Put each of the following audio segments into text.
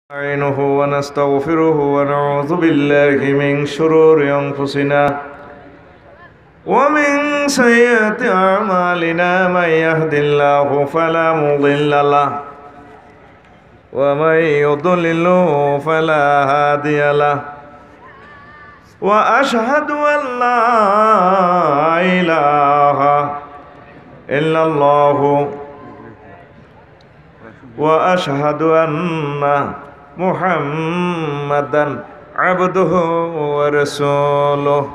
نستعينه ونستغفره ونعوذ بالله من شرور أنفسنا ومن سيئات أعمالنا من يهد الله فلا مضل له ومن يضلل فلا هادي له وأشهد أن لا إله إلا الله وأشهد أن محمدا عبده ورسوله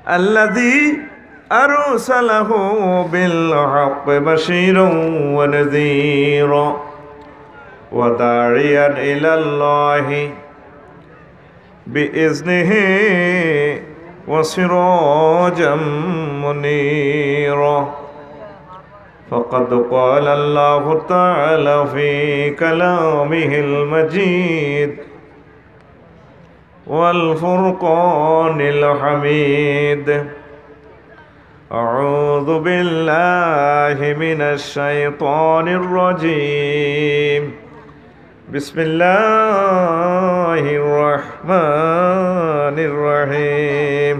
الذي أرسله بالحق بشيرا ونذيرا وداعيا إلى الله بإذنه وسراجا منيرا فقد قال الله تعالى في كلامه المجيد والفرقان الحميد أعوذ بالله من الشيطان الرجيم بسم الله الرحمن الرحيم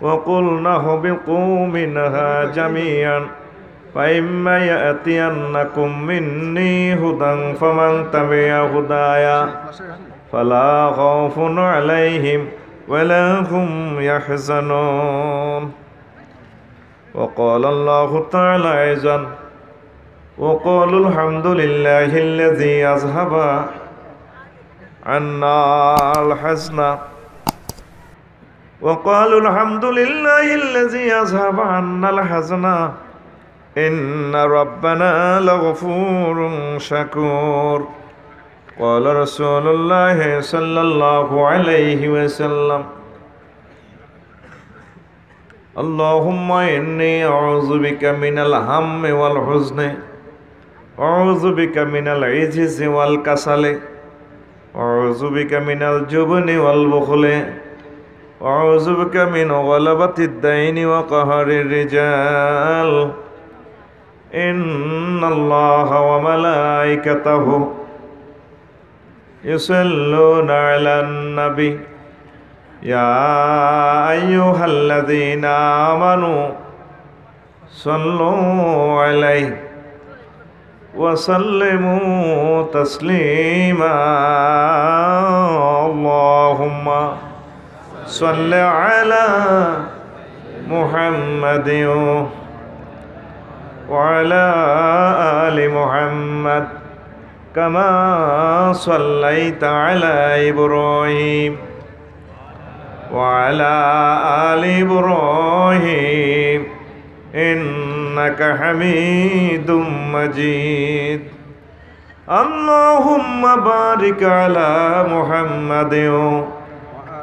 وقلنا اهبطوا منها جميعا فإما يأتينكم مني هدى فمن تبع هدايا فلا خوف عليهم ولا هم يحزنون وقال الله تعالى أيضا وقالوا الحمد لله الذي أذهب عنا الحزن وقالوا الحمد لله الذي أذهب عنا الحزن إن ربنا لغفور شكور قال رسول الله صلى الله عليه وسلم اللهم إني أعوذ بك من الهم والحزن أعوذ بك من العجز والكسل أعوذ بك من الجبن والبخل أعوذ بك من غلبة الدين وقهر الرجال إن الله وملائكته يصلون على النبي يا أيها الذين آمنوا صلوا عليه وسلموا تسليما اللهم صل على محمد وعلى آل محمد كما صليت على إبراهيم وعلى آل إبراهيم إنك حميد مجيد اللهم بارك على محمد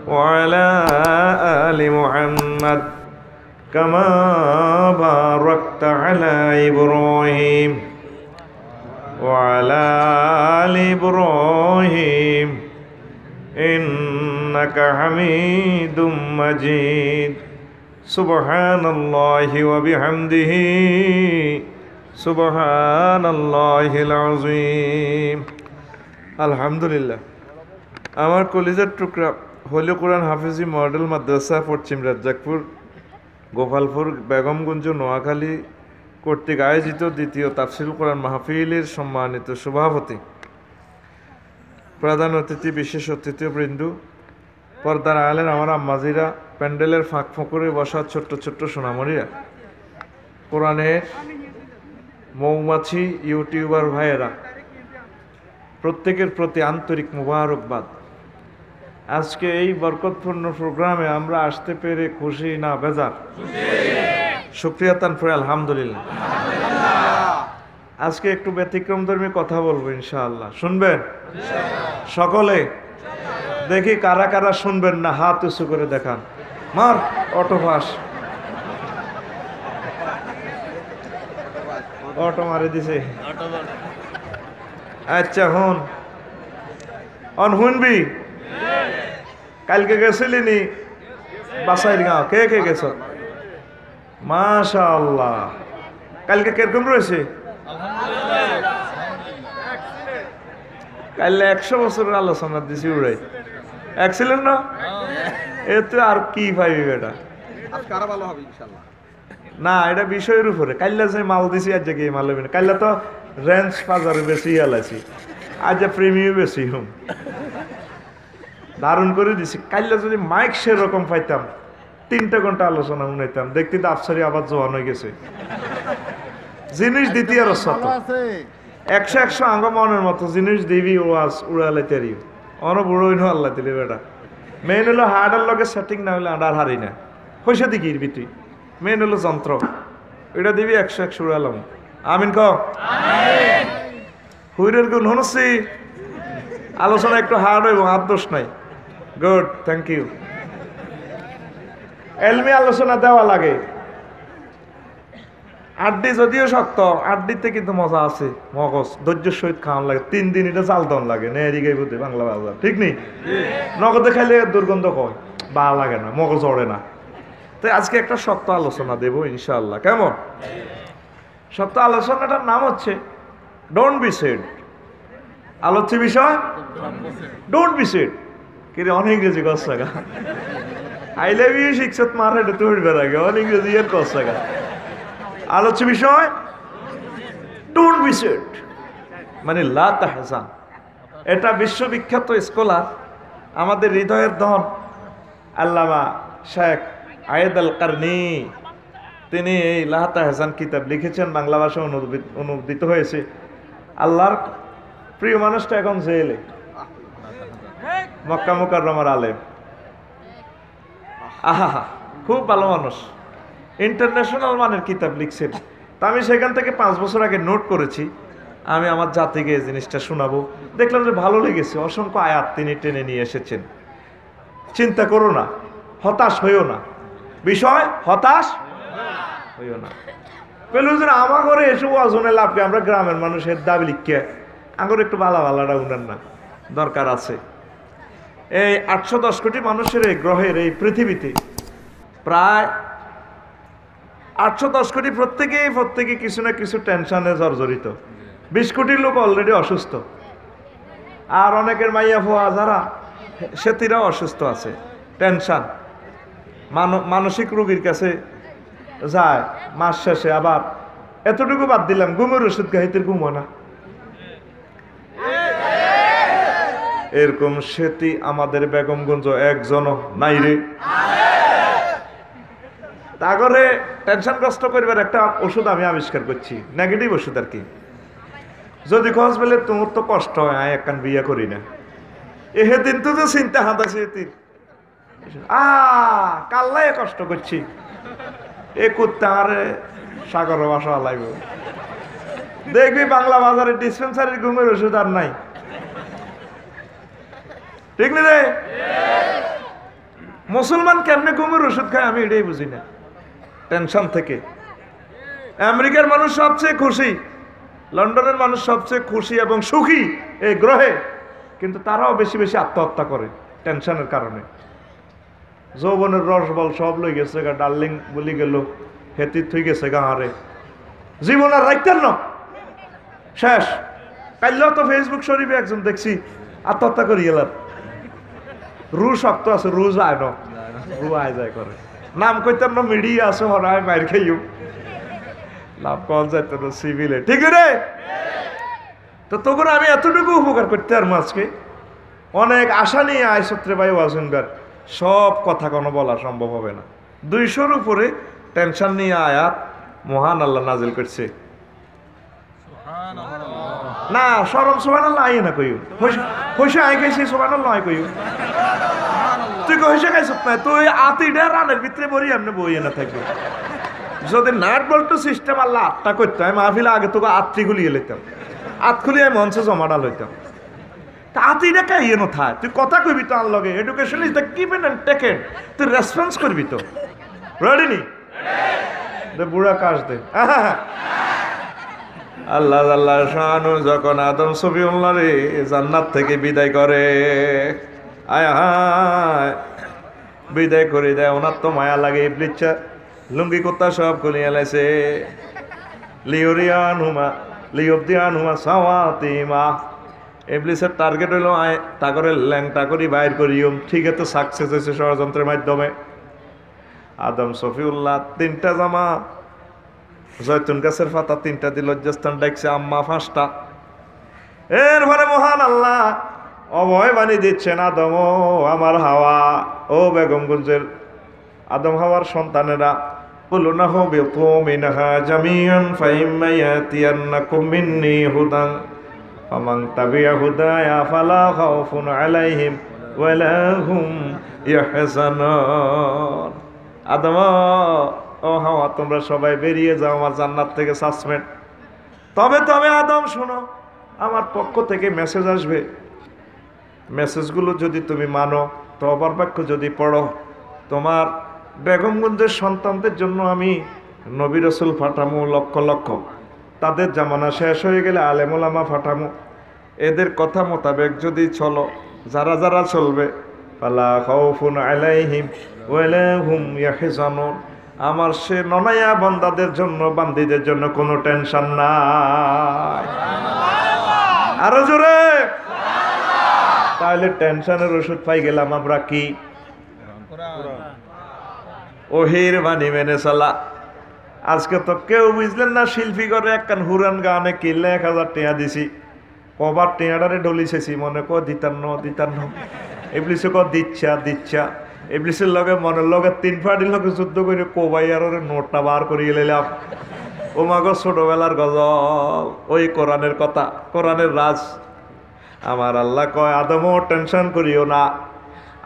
وعلى آل محمد كما باركت على إبراهيم وعلى آل إبراهيم إنك حميد مجيد سبحان الله وبحمده سبحان الله العظيم الحمد لله আমার কলিজার টুকরা হোলি কোরআন হাফিজি মডেল মাদ্রাসা পশ্চিম রাজ্জাকপুর গোপালপুর বেগমগঞ্জ নোয়াখালী কর্তৃক আয়োজিত দ্বিতীয় তাফসিল কোরআন মাহফিলের সম্মানিত সভাপতি প্রধান অতিথি বিশেষ অতিথিবৃন্দ পর্দার আলেন আমার আম্মাজিরা প্যান্ডেলের ফাঁক ফোঁকরে বসা ছোট্ট ছোট্ট সোনামণিরা কোরআনের মৌমাছি ইউটিউবার ভাইয়েরা প্রত্যেকের প্রতি আন্তরিক মুবারকবাদ। আজকে এই বরকতপূর্ণ প্রোগ্রামে আমরা আসতে পেরে খুশি না বেজার? শুকরিয়া তানফরে আলহামদুলিল্লাহ। আজকে একটু ব্যতিক্রমধর্মী কথা বলবো ইনশাআল্লাহ, শুনবেন সকলে? দেখি কারা কারা শুনবেন না, হাত উঁচু করে দেখান। মার অটো পাস, অটো মারে দিছে। আচ্ছা হন শুনবি? কালকে গেছিলি নি বাসাইর গাঁও? কে কে গেছ? মাশাআল্লাহ। কালকে কিরকম রয়েছে? কাইলে 100 বছরের আলোচনা দিছি উড়াই এক্সিলেন্ট না এতে আর কি পাইবি বেটা আজকে আরো ভালো হবে ইনশাআল্লাহ না এটা বিষয়ের উপরে কাইলা যে মাল দিছি আজ কি মাল হবে না কাইলা তো রেঞ্জ বাজারে বেশি আলাইছি আজ প্রিমিয়াম বেশি হুম দারুণ করে দিছি কাইলা যদি মাইক সেরকম পাইতাম 3 ঘন্টা আলোচনা শুনাইতাম দেখতে তো আফসারি আবার জোয়ান হয়ে গেছে জিনিস দ্বিতীয় রসাত 100 আঙ্গ মনের মতো জিনিস দিবি ওয়াজ উড়ালে তেরি অন বুড়ো হইনো আল্লাহ দিলে বেটা মেন হলো হার্ডার লগে সেটিং না হলে আডার হারি না পয়সা দিকি বিটি মেন হলো যন্ত্র এটা দিবি 100 উড়ালাম আমিন ক হুইরের গুণ হনসি আলোচনা একটু হার্ড হইব হাত দোষ নাই গুড থ্যাংক ইউ এলমি আলোচনা দেওয়া লাগে আড্ডি যদিও শক্ত আড্ডিতে কিন্তু মজা আছে মগজ ধৈর্য সহিত খাওয়ান লাগে 3 দিন এটা চাল দন লাগে নেয়ারি গাই বুঝে বাংলা বাজার ঠিক নেই নগদে খাইলে দুর্গন্ধ কয় বা লাগে না মগজ ওড়ে না তাই আজকে একটা শক্ত আলোচনা দেবো ইনশাআল্লাহ কেমন শক্ত আলোচনাটার নাম হচ্ছে ডোন্ট বি সেড আলোচ্য বিষয় ডোন্ট বি সেড কিন্তু অনেক ইংরেজি কষাগা আই লাভ ইউ শিক্ষক মারা এটা তুই বেড়াগে অনেক ইংরেজি এর কষাগা আলোচ্য বিষয় ডোন্ট বি সেড মানে লা তাহজান এটা বিশ্ববিখ্যাত স্কলার আমাদের হৃদয়ের ধন আল্লামা শেখ আয়েদ আল কারনি তিনি এই লা তাহজান কিতাব লিখেছেন বাংলা ভাষায় অনুদিত হয়েছে আল্লাহর প্রিয় মানুষটা এখন জেলে মক্কা মুকাররমার আলেম আহা খুব ভালো মানুষ ইন্টারন্যাশনাল মানের কিতাব লিখছেন তা আমি সেখান থেকে 5 বছর আগে নোট করেছি আমি আমার জাতিকে এই জিনিসটা শোনাবো দেখলাম যে ভালো লেগেছে অসংখ্য আয়াত তিনি টেনে নিয়ে এসেছেন চিন্তা করো না হতাশ হইও না বিষয় হতাশ হইও না পেলুজন আমার ঘরে এসে ওয়াজনে লাভকে আমরা গ্রামের মানুষের দাবি লিখকে আঙুর একটু ভালো ভালোটা উনার না দরকার আছে এই 810 কোটি মানুষের এই গ্রহের এই পৃথিবীতে প্রায় 810 কোটি প্রত্যেকে কিছু না কিছু টেনশনে জর্জরিত 20 কোটি লোক অলরেডি অসুস্থ আর অনেকের মাইয়া ফোয়া যারা সেটিরাও অসুস্থ আছে টেনশন মানসিক রোগীর কাছে যায় মাস শেষে আবার এতটুকু বাদ দিলাম ঘুমের ওষুধ খাইতে ঘুমো না এরকম সেটি আমাদের বেগমগঞ্জ একজনও নাই রে তাগরে টেনশনগ্রস্ত করিবার একটা ওষুধ আমি আবিষ্কার করছি নেগেটিভ ওষুধ আর কি যদি খোঁজ পেলে তোমার তো কষ্ট হয় আমি একখান বিয়া করি না এহে দিন তো চিন্তা হাতাছে তীর কাল্লাই কষ্ট করছি এ কুত্তা আরে সাগর বাসা লাগব দেখবি বাংলা বাজারে ডিসপেন্সারির ঘুমের ওষুধ আর নাই ঠিক না রে মুসলমান কেমনে ঘুমের ওষুধ খায় আমি এটাই বুঝি না টেনশন থেকে আমেরিকার মানুষ সবচেয়ে খুশি লন্ডনের মানুষ সবচেয়ে খুশি এবং সুখী এই গ্রহে কিন্তু তারাও বেশি বেশি আত্মহত্যা করে টেনশনের কারণে যৌবনের রস বল সব লই গেছে গা ডার্লিং বলি গেল হেতি থই গেছে গা হারে জীবন আর রাখতেন না শেষ কাইলেও তো ফেসবুক শরীফে একজন দেখছি আত্মহত্যা করি গেলাম রু শক্ত আছে রু যায় না রু আয় যায় করে নাম কইতাম না মিডিয়া আছে হরায় মায়ের খেয়েও নাম কল যাইত না সিভিলে ঠিক রে তো তখন আমি এতটুকু উপকার করতে আর আজকে অনেক আশা নিয়ে আয়সত্রে ভাই ওয়াজনগার সব কথা কোনো বলা সম্ভব হবে না 200-র উপরে টেনশন নিয়ে আয়াত মহান আল্লাহ নাজিল করছে না সরম সুবহানাল্লাহ আই না কইও হইছে আই খাইছি সুবহানাল্লাহ আই কইও তুই কইছে খাইছ না তুই আতিডা রানের ভিতরে বড়ি এমনি বইয়ে না থাকবে যদি নাট বল্টু সিস্টেম আল্লাহ আটটা করতে হয় মাহফিলে আগে তোকে আত্রি খুলিয়ে লইতাম আত খুলিয়ে মঞ্চে জমাটা লইতাম তা আতিডা কাইয়ে না থাক তুই কথা কইবি তো আর লগে education is the given and taken তুই রেসপন্স করবি তো রেডি নি দে বুড়া কাজ দে আল্লাহ আল্লাহ শানু যখন আদম সফিউল্লাহ রে জান্নাত থেকে বিদায় করে আয় হায় বিদায় করে দেয় ওনার তো মায়া লাগে ইবলিচ্ছা লুঙ্গি কুত্তা সব খুলিয়ে লাইছে লিওরিয়ান হুমা লিওবদিয়ান হুমা সাওয়াতিমা ইবলিসের টার্গেট হইল তাগরে ল্যাংটা করি বাইর করিও। ঠিক আছে, সাকসেস হয়েছে ষড়যন্ত্রের মাধ্যমে। আদম সফিউল্লাহ 3টা জামা, জয়তুন গাছের পাতা 3টা দিয়ে লজ্জাস্থান ডাকছে, আম্মা 5টা। এরপরে মহান আল্লাহ অভয় বাণী দিচ্ছেন, আদম ও আমার হাওয়া, ও বেগমগঞ্জের আদম হাওয়ার সন্তানেরা, কুলুনা হাবিতু মিনহা জামিআন ফাইম্মা ইয়াতিয়ান্নাকুম মিন্নী হুদান ফামান তাবিআ হুদায়া ফালা খাউফুন আলাইহিম ওয়ালা হুম ইয়াহজানুন। আদম ও হাওয়া, তোমরা সবাই বেরিয়ে যাও আমার জান্নাত থেকে সাসপেন্ড। তবে আদম শোনো, আমার পক্ষ থেকে মেসেজ আসবে। মেসেজগুলো যদি তুমি মানো, তওবার বাক্য যদি পড়ো, তোমার বেগমগঞ্জের সন্তানদের জন্য আমি নবী রাসূল পাঠামো লক্ষ লক্ষ। তাদের জামানা শেষ হয়ে গেলে আলেম ওলামা পাঠামো। এদের কথা মোতাবেক যদি চলো, যারা যারা চলবে, ফালা খাউফুন আলাইহিম ওয়ালা হুম ইয়াহজানুন, আমার সে ননায়া বান্দাদের জন্য, বান্দীদের জন্য কোনো টেনশন নাই। আরো জোরে। তাহলে টেনশনের ওষুধ পাই গেলাম আমরা কি? ওহির বাণী মেনে চলা। আজকে তো কেউ বুঝলেন না, শিল্পী করে একখান হুরান গানে কিনলে 1000 টাকা দিছি, কবার টেঁয়াডারে ডলিছেছি, মনে কো দিতান্ন ইবলিসে ক দিচ্ছা। ইবলিসের লগে মনের লগে 3 ফাটির লগে যুদ্ধ করে কোবাই আর নোটটা বার করিয়ে লাইলাম। ও মাগো ছোটবেলার গজল, ওই কোরআনের কথা, কোরআনের রাজ। আমার আল্লাহ কয়, আদমও টেনশন করিও না,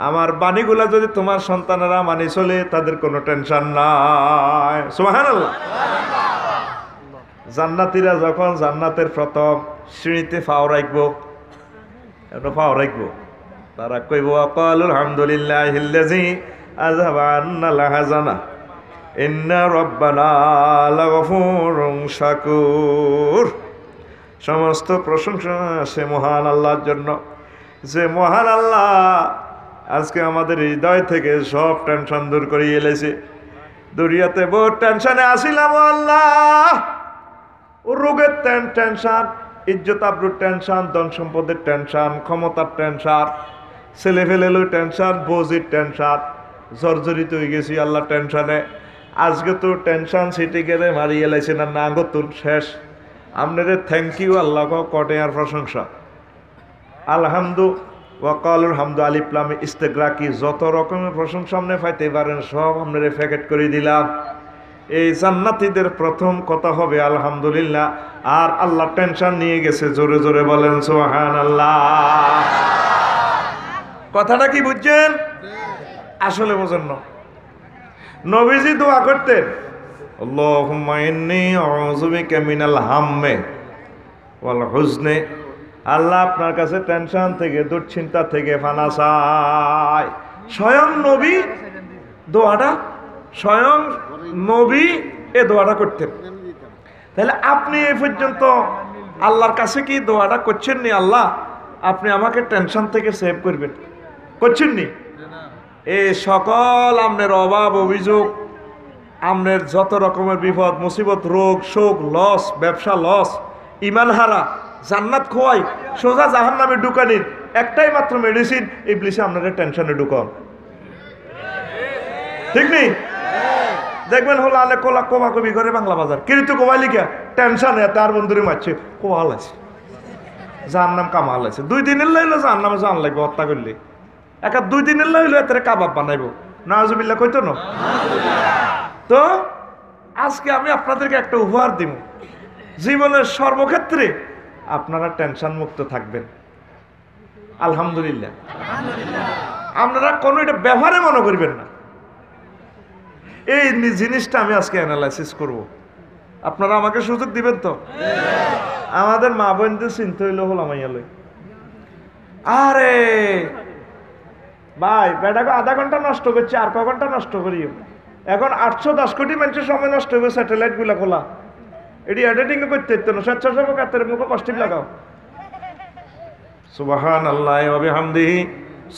আমার বাণীগুলা যদি তোমার সন্তানেরা মানি চলে, তাদের কোনো টেনশন নাই। সুবহানাল্লাহ। জান্নাতীরা যখন জান্নাতের প্রথম শ্রেণীতে পাও রাখবো, তারা কইব, আকালুল হামদুলিল্লাহিল্লাযী আযহাবা আন্নাল হাযানা ইন্না রাব্বানা লাগফুরুন শাকুর। সমস্ত প্রশংসা সে মহান আল্লাহর জন্য, যে মহান আল্লাহ আজকে আমাদের হৃদয় থেকে সব টেনশন দূর করে এলেছে। দুনিয়াতে বহুত টেনশনে আসিলাম আল্লাহ, ও রোগের টেনশন, ইজ্জত আবরুর টেনশন, ধন সম্পদের টেনশন, ক্ষমতার টেনশন, ছেলে ফেলেলো টেনশন, বৌজির টেনশন, জর্জরিত হয়ে গেছি আল্লাহ টেনশনে। আজকে তো টেনশন সিটি গেলে মারিয়ে লাইছে না, না গতুন শেষ। আপনাদের থ্যাংক ইউ আল্লাহ কটে আর প্রশংসা। আলহামদু ওয়াকালুল হামদু আলিফ লাম ইস্তেগরাকি, যত রকমের প্রশংসা আপনি পাইতে পারেন সব আপনাদের প্যাকেট করে দিলাম। এই জান্নাতীদের প্রথম কথা হবে আলহামদুলিল্লাহ। আর আল্লাহ টেনশন নিয়ে গেছে, জোরে জোরে বলেন সুবহানাল্লাহ। কথাটা কি বুঝছেন? আসলে বোঝেন না। নবীজি দোয়া করতেন, আল্লাহুম্মা ইন্নী আউযু বিকা মিনাল হাম্মি ওয়াল হুজনি, আল্লাহ আপনার কাছে টেনশন থেকে, দুশ্চিন্তা থেকে ফানা চাই। স্বয়ং নবী দোয়াটা, স্বয়ং নবী এ দোয়াটা করতেন। তাহলে আপনি এ পর্যন্ত আল্লাহর কাছে কি দোয়াটা করছেন নি, আল্লাহ আপনি আমাকে টেনশন থেকে সেভ করবেন, করছেন নি? এই সকল আপনার অভাব অভিযোগ, আপনার যত রকমের বিপদ মুসিবত, রোগ শোক, লস, ব্যবসা লস, ইমান হারা, জান্নাত খোয়াই, সোজা জাহান্নামে ঢুকানির একটাই মাত্র মেডিসিন, ইবলিসে আপনাদের টেনশনে ঢুকান। ঠিক নেই? দেখবেন হলো আলে কোলা কোমা কবি করে বাংলা বাজার কিন্তু কোবাই লিখা টেনশনে তার বন্ধুরে মারছে, কোয়াল আছে জাহান্নাম কামাল আছে। 2 দিনের লাইলো জাহান্নামে জান লাগবে হত্যা করলে, 2 দিনের লাইলো এত কাবাব বানাইবো, নাউজুবিল্লাহ কইতো না। তো আজকে আমি আপনাদেরকে একটা উপহার দিব, জীবনের সর্বক্ষেত্রে আপনারা টেনশন মুক্ত থাকবেন। আলহামদুলিল্লাহ। আপনারা কোনো এটা ব্যবহারে মনে করবেন না। এই জিনিসটা আমি আজকে অ্যানালাইসিস করব, আপনারা আমাকে সুযোগ দিবেন তো? আমাদের মা বোনদের চিন্তা হইলো হল আমাইয়ালে, আরে ভাই বেটাকে আধা ঘন্টা নষ্ট করছে, আর ক ঘন্টা নষ্ট করি। এখন 810 কোটি মানুষের সময় নষ্ট হবে স্যাটেলাইট গুলা খোলা, এটি এডিটিং করতে হতো না, স্বেচ্ছাসেবক হাতের মুখে কষ্টিপ লাগাও। সুবহানাল্লাহ ওয়া বিহামদিহি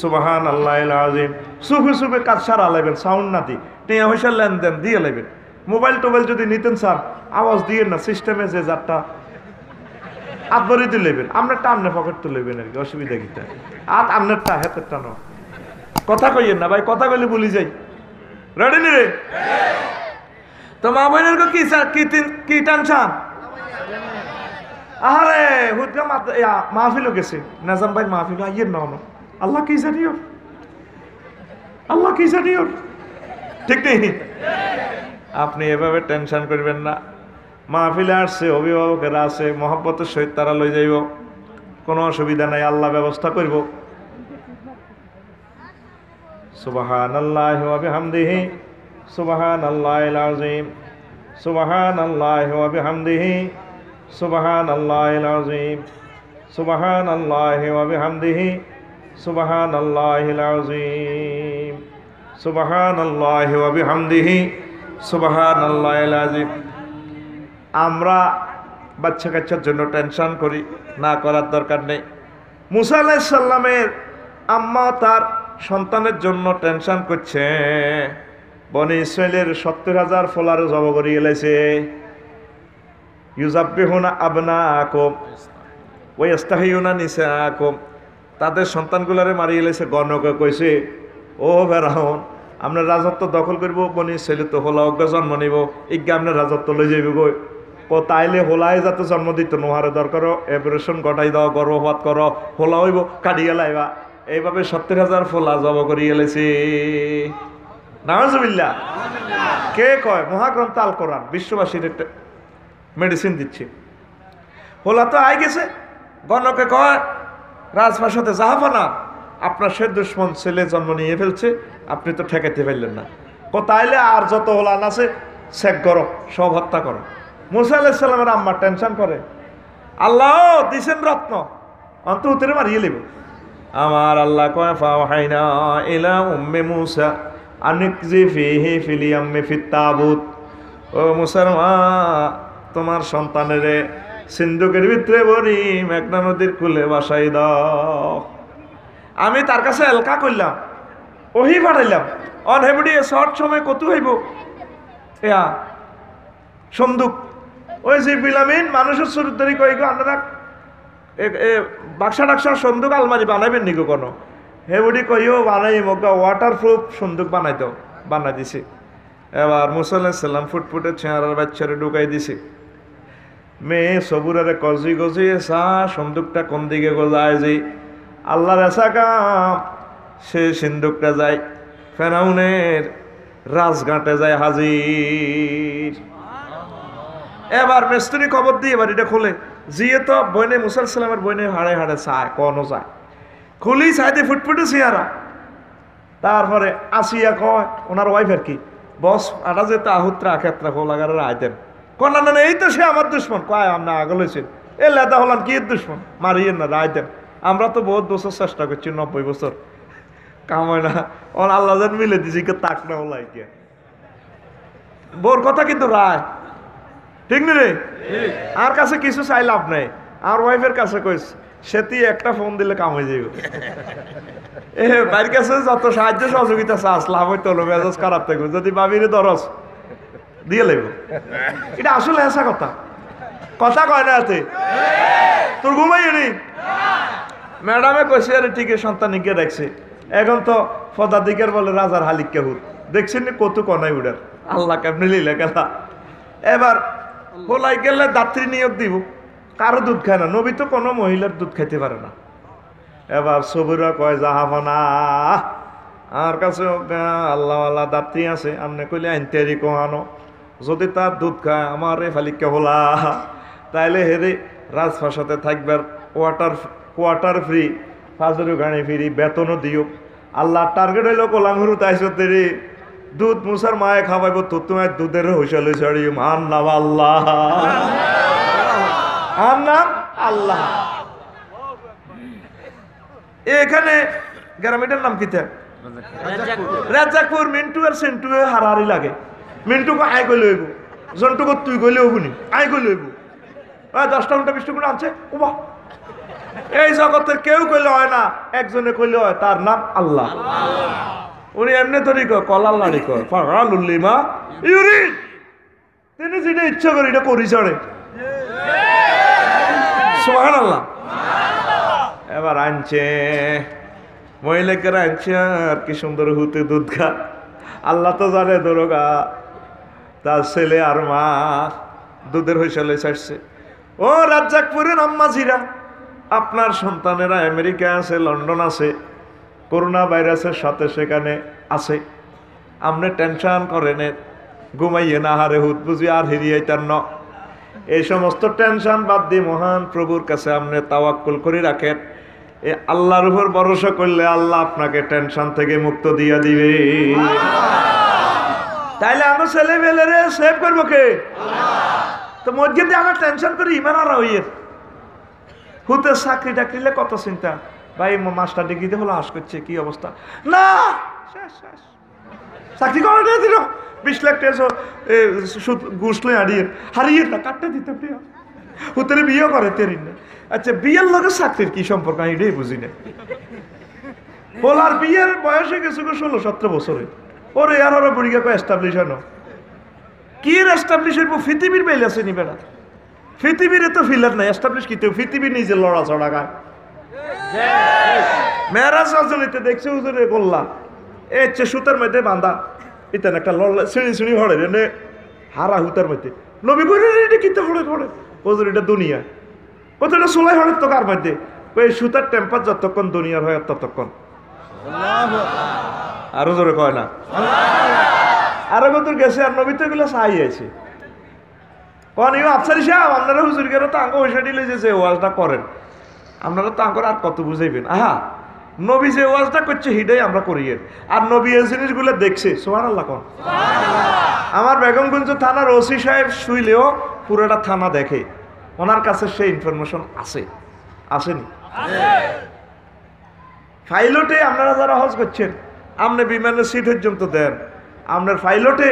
সুবহানাল্লাহিল আযীম। সুফে সুফে কাজ সারা লাইবেন, সাউন্ড না দি, টিয়া পয়সা লেনদেন দিয়ে লাইবেন। মোবাইল টোবাইল যদি নিতেন স্যার, আওয়াজ দিয়ে না, সিস্টেমে যে যারটা হাত ভরি তুলেবেন, আপনার টামনে পকেট তুলেবেন আর কি, অসুবিধা কি? হাত আপনারটা হাতের টানো, কথা কইয়েন না ভাই, কথা কইলে বলি যাই। রেডি নি রে? তো মা বোনের কি টেনশন? আরে হুদগা মাহফিলও গেছে, নাজাম ভাই মাহফিল আইয়ের না, আল্লাহ কি জানিও, আল্লাহ কি জানিও, ঠিক নেই? আপনি এভাবে টেনশন করবেন না। মাহফিলে আসছে, অভিভাবকেরা আছে, মহব্বতের সহিত তারা লই যাইব, কোনো অসুবিধা নাই, আল্লাহ ব্যবস্থা করব। সুবহানাল্লাহি ওয়া বিহামদিহি সুবহানাল্লাহিল আযীম সুবহানাল্লাহি ওয়া বিহামদিহি সুবহানাল্লাহিল আযীম সুবহানাল্লাহি ওয়া বিহামদিহি সুবহানাল্লাহিল আযীম সুবহানাল্লাহি ওয়া বিহামদিহি সুবহানাল্লাহিল আযীম। আমরা বাচ্চা কাচ্চার জন্য টেনশন করি, না করার দরকার নেই। মুসা আলাইহিস সালামের আম্মা তার সন্তানের জন্য টেনশন করছে। বনি ইসরাইলের 70,000 ফলারে জব করে এলাইছে। ইউযাব্বিহুনা আবনাআকুম ওয়া ইস্তাহিয়ুনা নিসাআকুম, তাদের সন্তানগুলারে মারি এলাইছে। গণকে কইছে, ও ফেরাউন, আমরা রাজত্ব দখল করব, বনি ইসরাইল তো হোলা অজ্ঞা জন্ম নিব, ইজ্ঞা আমরা রাজত্ব লই যাইব গই। তাইলে হোলায় যাতে জন্ম দিত নোহারে দরকার, অপারেশন ঘটাই দাও, গর্ভপাত করো, হোলা হইব, কাটিয়ে লাইবা। এইভাবে 70,000 ফোলা জব করি এলেছে। নাউজুবিল্লাহ। কে কয়? মহাগ্রন্থ আল কোরআন বিশ্ববাসীর একটা মেডিসিন দিচ্ছে। হোলা তো আই গেছে। গণকে কয়, রাজপ্রাসাদে জাহাফানা, আপনার সে দুশ্মন ছেলে জন্ম নিয়ে ফেলছে, আপনি তো ঠেকাইতে পারলেন না। তাইলে আর যত হোলান আছে চেক করো, সব হত্যা করো। মুসা আলাইহিস সালামের আম্মা টেনশন করে, আল্লাহ দিছেন রত্ন, অন্ত উত্তরে মারিয়ে লিব। আমার আল্লাহ কয়, ফাওহাইনা ইলা উম্মি মুসা আনিকজি ফিহি ফিল ইয়াম্মি ফিত তাবুত। ও মুসার মা, তোমার সন্তানের সিন্ধুকের ভিতরে ভরি মেঘনা নদীর কূলে বাসাই দাও। আমি তার কাছে এলকা করলাম, ওহি পাঠাইলাম, অনহেবডি শর্ট সময় কত হইব এয়া সন্দুক। ওই যে বিলামিন মানুষের চরিত্রই কই গো, আপনারা বাক্সা টাক্সা সন্দুক আলমারি বানাইবেন নিগো কোনো? হেবুডি কইও বানাই মগা ওয়াটার প্রুফ সন্দুক বানাই দাও, বানাই দিছি। এবার মুসা আলাইহিস সালাম ফুটফুটে চেহারার বাচ্চারে ঢুকাই দিছি। মেয়ে সবুরারে কজি গজি এসা সন্দুকটা কোন দিকে গজায় যে আল্লাহর এসা কাম, সে সিন্দুকটা যায় ফেরাউনের রাজঘাটে যায় হাজির। এবার মিস্ত্রি খবর দিয়ে এবার এটা খোলে, জিয়ে তো বইনে মুসা আলাইহিস সালামের বইনে হাড়ে হাড়ে চায়, কোনো যায় খুলি চাই দিয়ে ফুটফুটে চেহারা। তারপরে আসিয়া কয় ওনার ওয়াইফের কি বস আটা যে তাহুত্রা ক্ষেত্রা খোলাগারের আইতেন কন না, এই তো সে আমার দুশ্মন। কয় আমরা আগল হয়েছেন, এ লেদা হলাম কি দুশ্মন, মারিয়েন না রাইতেন। আমরা তো বহুত বছর চেষ্টা করছি, 90 বছর কামায় না, ওর আল্লাহ যেন মিলে দিছি কে তাক না ওলাই কে। বোর কথা কিন্তু রায় ঠিক নি রে, আর কাছে কিছু চাই লাভ নাই। আর ওয়াইফের কাছে কইস সেটি একটা ফোন দিলে কাম হয়ে যাবে। এ বাইর কাছে যত সাহায্য সহযোগিতা চাস লাভ হইতে হলো, মেজাজ খারাপ থাকবে। যদি বাবিরে দরস দিয়ে লেব, এটা আসলে এসা কথা, কথা কয় না এতে। তোর ঘুমাই নি ম্যাডামে কইছে, আরে ঠিকই সন্তান নিকে দেখছে। এখন তো পদাধিকার বলে রাজার হালিক কেহুর দেখছেন কত কনাই উড়ার, আল্লাহ কেমনি লিলে গেলা। এবার বলাই গেলে দাত্রী নিয়োগ দিব, কারো দুধ খায় না, নবী তো কোনো মহিলার দুধ খাইতে পারে না। এবার সবুরা কয় জাহাফানা আর কাছে আল্লাহ আল্লাহ দাত্রী আছে, আপনি কইলে আইনতেরি কোহানো, যদি তার দুধ খায় আমার এ ফালিকা বলা, তাইলে হেরে রাজপ্রাসাদে থাকবার কোয়ার্টার ফ্রি, ফাজরু গাড়ি ফ্রি, বেতনও দিও। আল্লাহ টার্গেট হইল কোলাঙ্গুরু তাইছো তেরি দুধ মুসার মায়ে খাওয়াইব, তো তোমার দুধের হইসালি ছাড়ি মান নাম আল্লাহ, আর নাম আল্লাহ। এখানে গ্রামীটার নাম কি? রাজাকপুর। মিন্টু আর সেন্টু হারাহারি লাগে। মিন্টুকে আয় কই লইব, জন্টুকে তুই কইলে হবুনি, আয় কই লইব। 10টা 20টা করে আনছে। ওবা এই জগতের কেউ কইলে হয় না, একজনে কইলে হয়, তার নাম আল্লাহ। উনি এমনি তরি কয়, কলার লাড়ি কয়, ফাগালুল্লিমা ইউরিদ, তিনি যেটা ইচ্ছা করে এটা করি ছাড়ে। সুবহানাল্লাহ। এবার আনছে মহিলাকে আনছে, আর কি সুন্দর হুতে দুধ খা। আল্লাহ তো জানে দরগা তার ছেলে আর মা দুধের হইসালে ছাড়ছে। ও রাজ্জাকপুরের আম্মাজিরা, আপনার সন্তানেরা আমেরিকা আছে, লন্ডন আছে, করোনা ভাইরাসের সাথে সেখানে আছে। আপনি টেনশন করেন, ঘুমাইয়ে না হারে হুত বুঝি আর হিরিয়াই তার ন। এই সমস্ত টেনশন বাদ দিয়ে মহান প্রভুর কাছে আপনি তাওয়াক্কুল করে রাখেন। এই আল্লাহর উপর ভরসা করলে আল্লাহ আপনাকে টেনশন থেকে মুক্ত দিয়ে দিবে। তাইলে আমার ছেলে মেয়েরে সেভ করবো কে? তো মসজিদ দিয়ে আমার টেনশন করি ইমান আর হইয়ের হুতে চাকরি টাকরিলে কত চিন্তা। ভাই মাস্টার ডিগ্রিতে হলো হাস করছে, কি অবস্থা না শেষ শেষ চাকরি করে দিল 20 লাখ টাকা ঘুষলে হারিয়ে না কাটতে দিতে প্রিয় হুতের বিয়ে করে তেরি না। আচ্ছা বিয়ের লগে চাকরির কি সম্পর্ক আমি এটাই বুঝি না। বলার বিয়ের বয়স হয়ে গেছে 16-17 বছরে, ওরে আর ওরা বুড়িকে এস্টাবলিশ হয় না। কি এস্টাবলিশ হইব? পৃথিবীর বেল আছে নি বেড়া, পৃথিবীর তো ফিলার নাই এস্টাবলিশ কি পৃথিবী নিজে লড়াচড়া গায়। মেয়েরাজ রজনীতে দেখছে হুজুরে গোল্লা এ সুতার মধ্যে বাঁধা ইতেন একটা লড়লা সিঁড়ি সিঁড়ি হড়ে রে হারা হুতার মধ্যে নবী করে এটা কিনতে হড়ে হড়ে হুজুর এটা দুনিয়া কতটা সোলাই হড়ে তো কার মধ্যে ওই সুতার টেম্পার যতক্ষণ দুনিয়ার হয় ততক্ষণ। আরো জোরে কয় না আরো কত গেছে আর নবী তো এগুলো চাই আছে কন ইউ আফসারি সাহেব আপনারা হুজুর গেলে তো আঙ্গ পয়সা দিলে যে ওয়াজটা করেন আপনারা তো আঙ্কর আর কত বুঝাইবেন। আহা নবী যে ওয়াজটা করছে হিটাই আমরা করি। আর নবী এই জিনিসগুলো দেখছে সুবহানাল্লাহ কোন। আমার বেগমগঞ্জ থানার ওসি সাহেব শুইলেও পুরোটা থানা দেখে, ওনার কাছে সেই ইনফরমেশন আছে আসেনি। পাইলটে আপনারা যারা হজ করছেন আপনি বিমানের সিট পর্যন্ত দেন, আপনার পাইলটে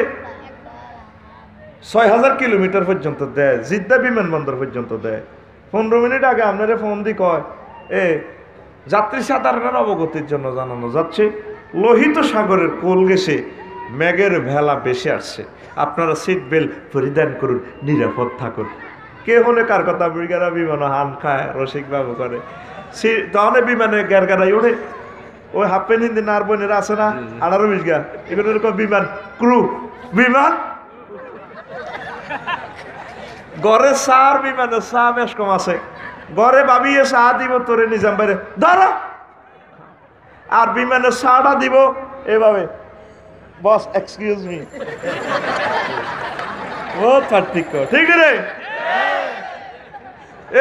6000 কিলোমিটার পর্যন্ত দেয়, জিদ্দা বিমানবন্দর পর্যন্ত দেয়। 15 মিনিট আগে আপনারা ফোন দিয়ে কয় এ যাত্রী সাধারণের অবগতির জন্য জানানো যাচ্ছে লোহিত সাগরের কোল গেছে, মেঘের ভেলা বেশি আসছে, আপনারা সিট বেল্ট পরিধান করুন, নিরাপদ থাকুন। কে হলে কার কথা বিগারা বিমান হান খায় রসিক বাবু করে তখন বিমানে গেরগারাই ওঠে। ওই হাফ প্যান্ট হিন্দি নার বোনেরা আছে না 18-20 গা এগুলো এরকম বিমান ক্রু বিমান গড়ে সার বিমানে চা বেশ কম আছে, গড়ে ভাবিয়ে চা দিব তোরে নিজাম বাইরে ধরো, আর বিমানে চাটা দিব এভাবে বস এক্সকিউজ মি। ও পার্থক্য ঠিক রে,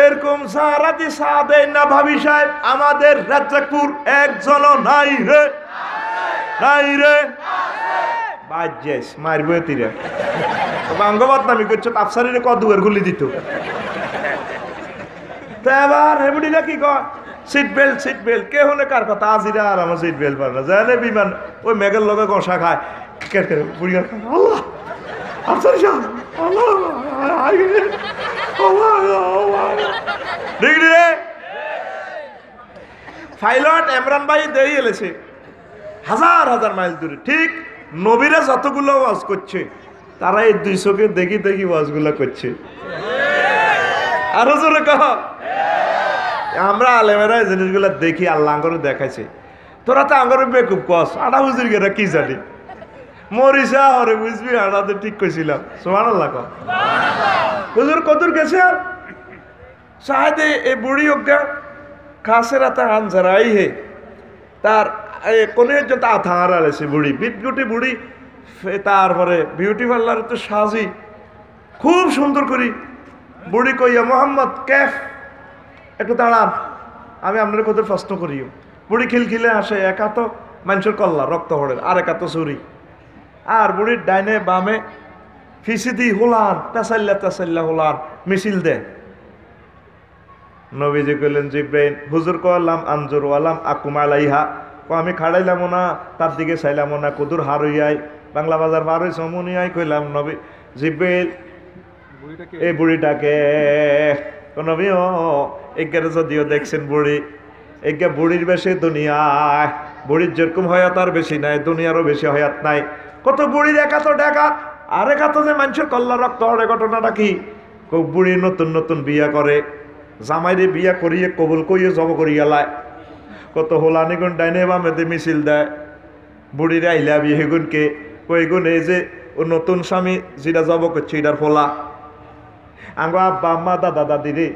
এরকম সারাতি চা দেয় না ভাবি সাহেব আমাদের রাজ্জাকপুর একজনও নাই রে, নাই রে বাজ্যেস মারবো তীরে বাঙ্গবাদ নামি করছো আফসারিরে কদুয়ার গুলি দিত। তো এবার হেবুডিরা কি কয় সিট বেল্ট সিট বেল্ট কে হলে কার কথা আজিরা আর আমার সিট বেল্ট পারে না জানে বিমান ওই মেঘের লগে কষা খায় কেট করে বুড়িয়া আল্লাহ আফসারি সাহেব আল্লাহ পাইলট ইমরান ভাই দেই এলেছে হাজার হাজার মাইল দূরে। ঠিক নবীরা যতগুলো ওয়াজ করছে তারা এই 200কে দেখি দেখি ওয়াজগুলো করছে। আরো জোরে কহ আমরা আলেমেরা এই জিনিসগুলো দেখি আল্লাহ করে দেখাইছে, তোরা তো আঙ্গরে বেকুব কস আটা হুজুর গেরা কি জানি মরিসা হরে বুঝবি আটাতে ঠিক কইছিলাম সুবহানাল্লাহ কহ। হুজুর কদুর গেছে আর শাহেদে এ বুড়ি অজ্ঞা খাসে রাতে আনজারাই হে তার কোনে যত আথার আলেছে বুড়ি বিটগুটি বুড়ি তারপরে বিউটি পার্লার তো সাজি খুব সুন্দর করি বুড়ি কইয়া মোহাম্মদ ক্যাফ একটু দাঁড়ান আমি আপনার কত প্রশ্ন করিও। বুড়ি খিলখিলে আসে, একা তো মানুষের কল্লা রক্ত হড়ের আর একা তো চুরি, আর বুড়ির ডাইনে বামে ফিসিদি হোলান তেসাল্লা তেসাল্লা হোলান মিছিল দেয়। নবীজি কইলেন জিব্রাইল হুজুর কলাম আনজুর ওয়ালাম আকুম আলাইহা আমি খাড়াইলাম না তার দিকে চাইলাম না কুদুর হার হইয়াই বাংলা বাজার পার হইছ মনিয়াই কইলাম নবী জিব্রাইল এই বুড়িটাকে নবী ও এগারে যদিও দেখছেন বুড়ি এগা বুড়ির বেশি দুনিয়ায় বুড়ির যেরকম হয়াত আর বেশি নাই দুনিয়ারও বেশি হয়াত নাই। কত বুড়ির একা তো ডাকাত আর একা তো যে মানুষের কল্লা রক্ত হড়ে ঘটনাটা কি বুড়ি নতুন নতুন বিয়া করে জামাইরে বিয়া করিয়ে কবুল করিয়ে জব করিয়া লাই কত হোলানি গুণ ডাইনে বামেতে মিছিল দেয় বুড়িরে আইলা বিয়ে গুণকে কই গুণ এই যে ও নতুন স্বামী যেটা জব করছে এটার ফোলা আঙ্গ আব্বা আম্মা দাদা দাদিরে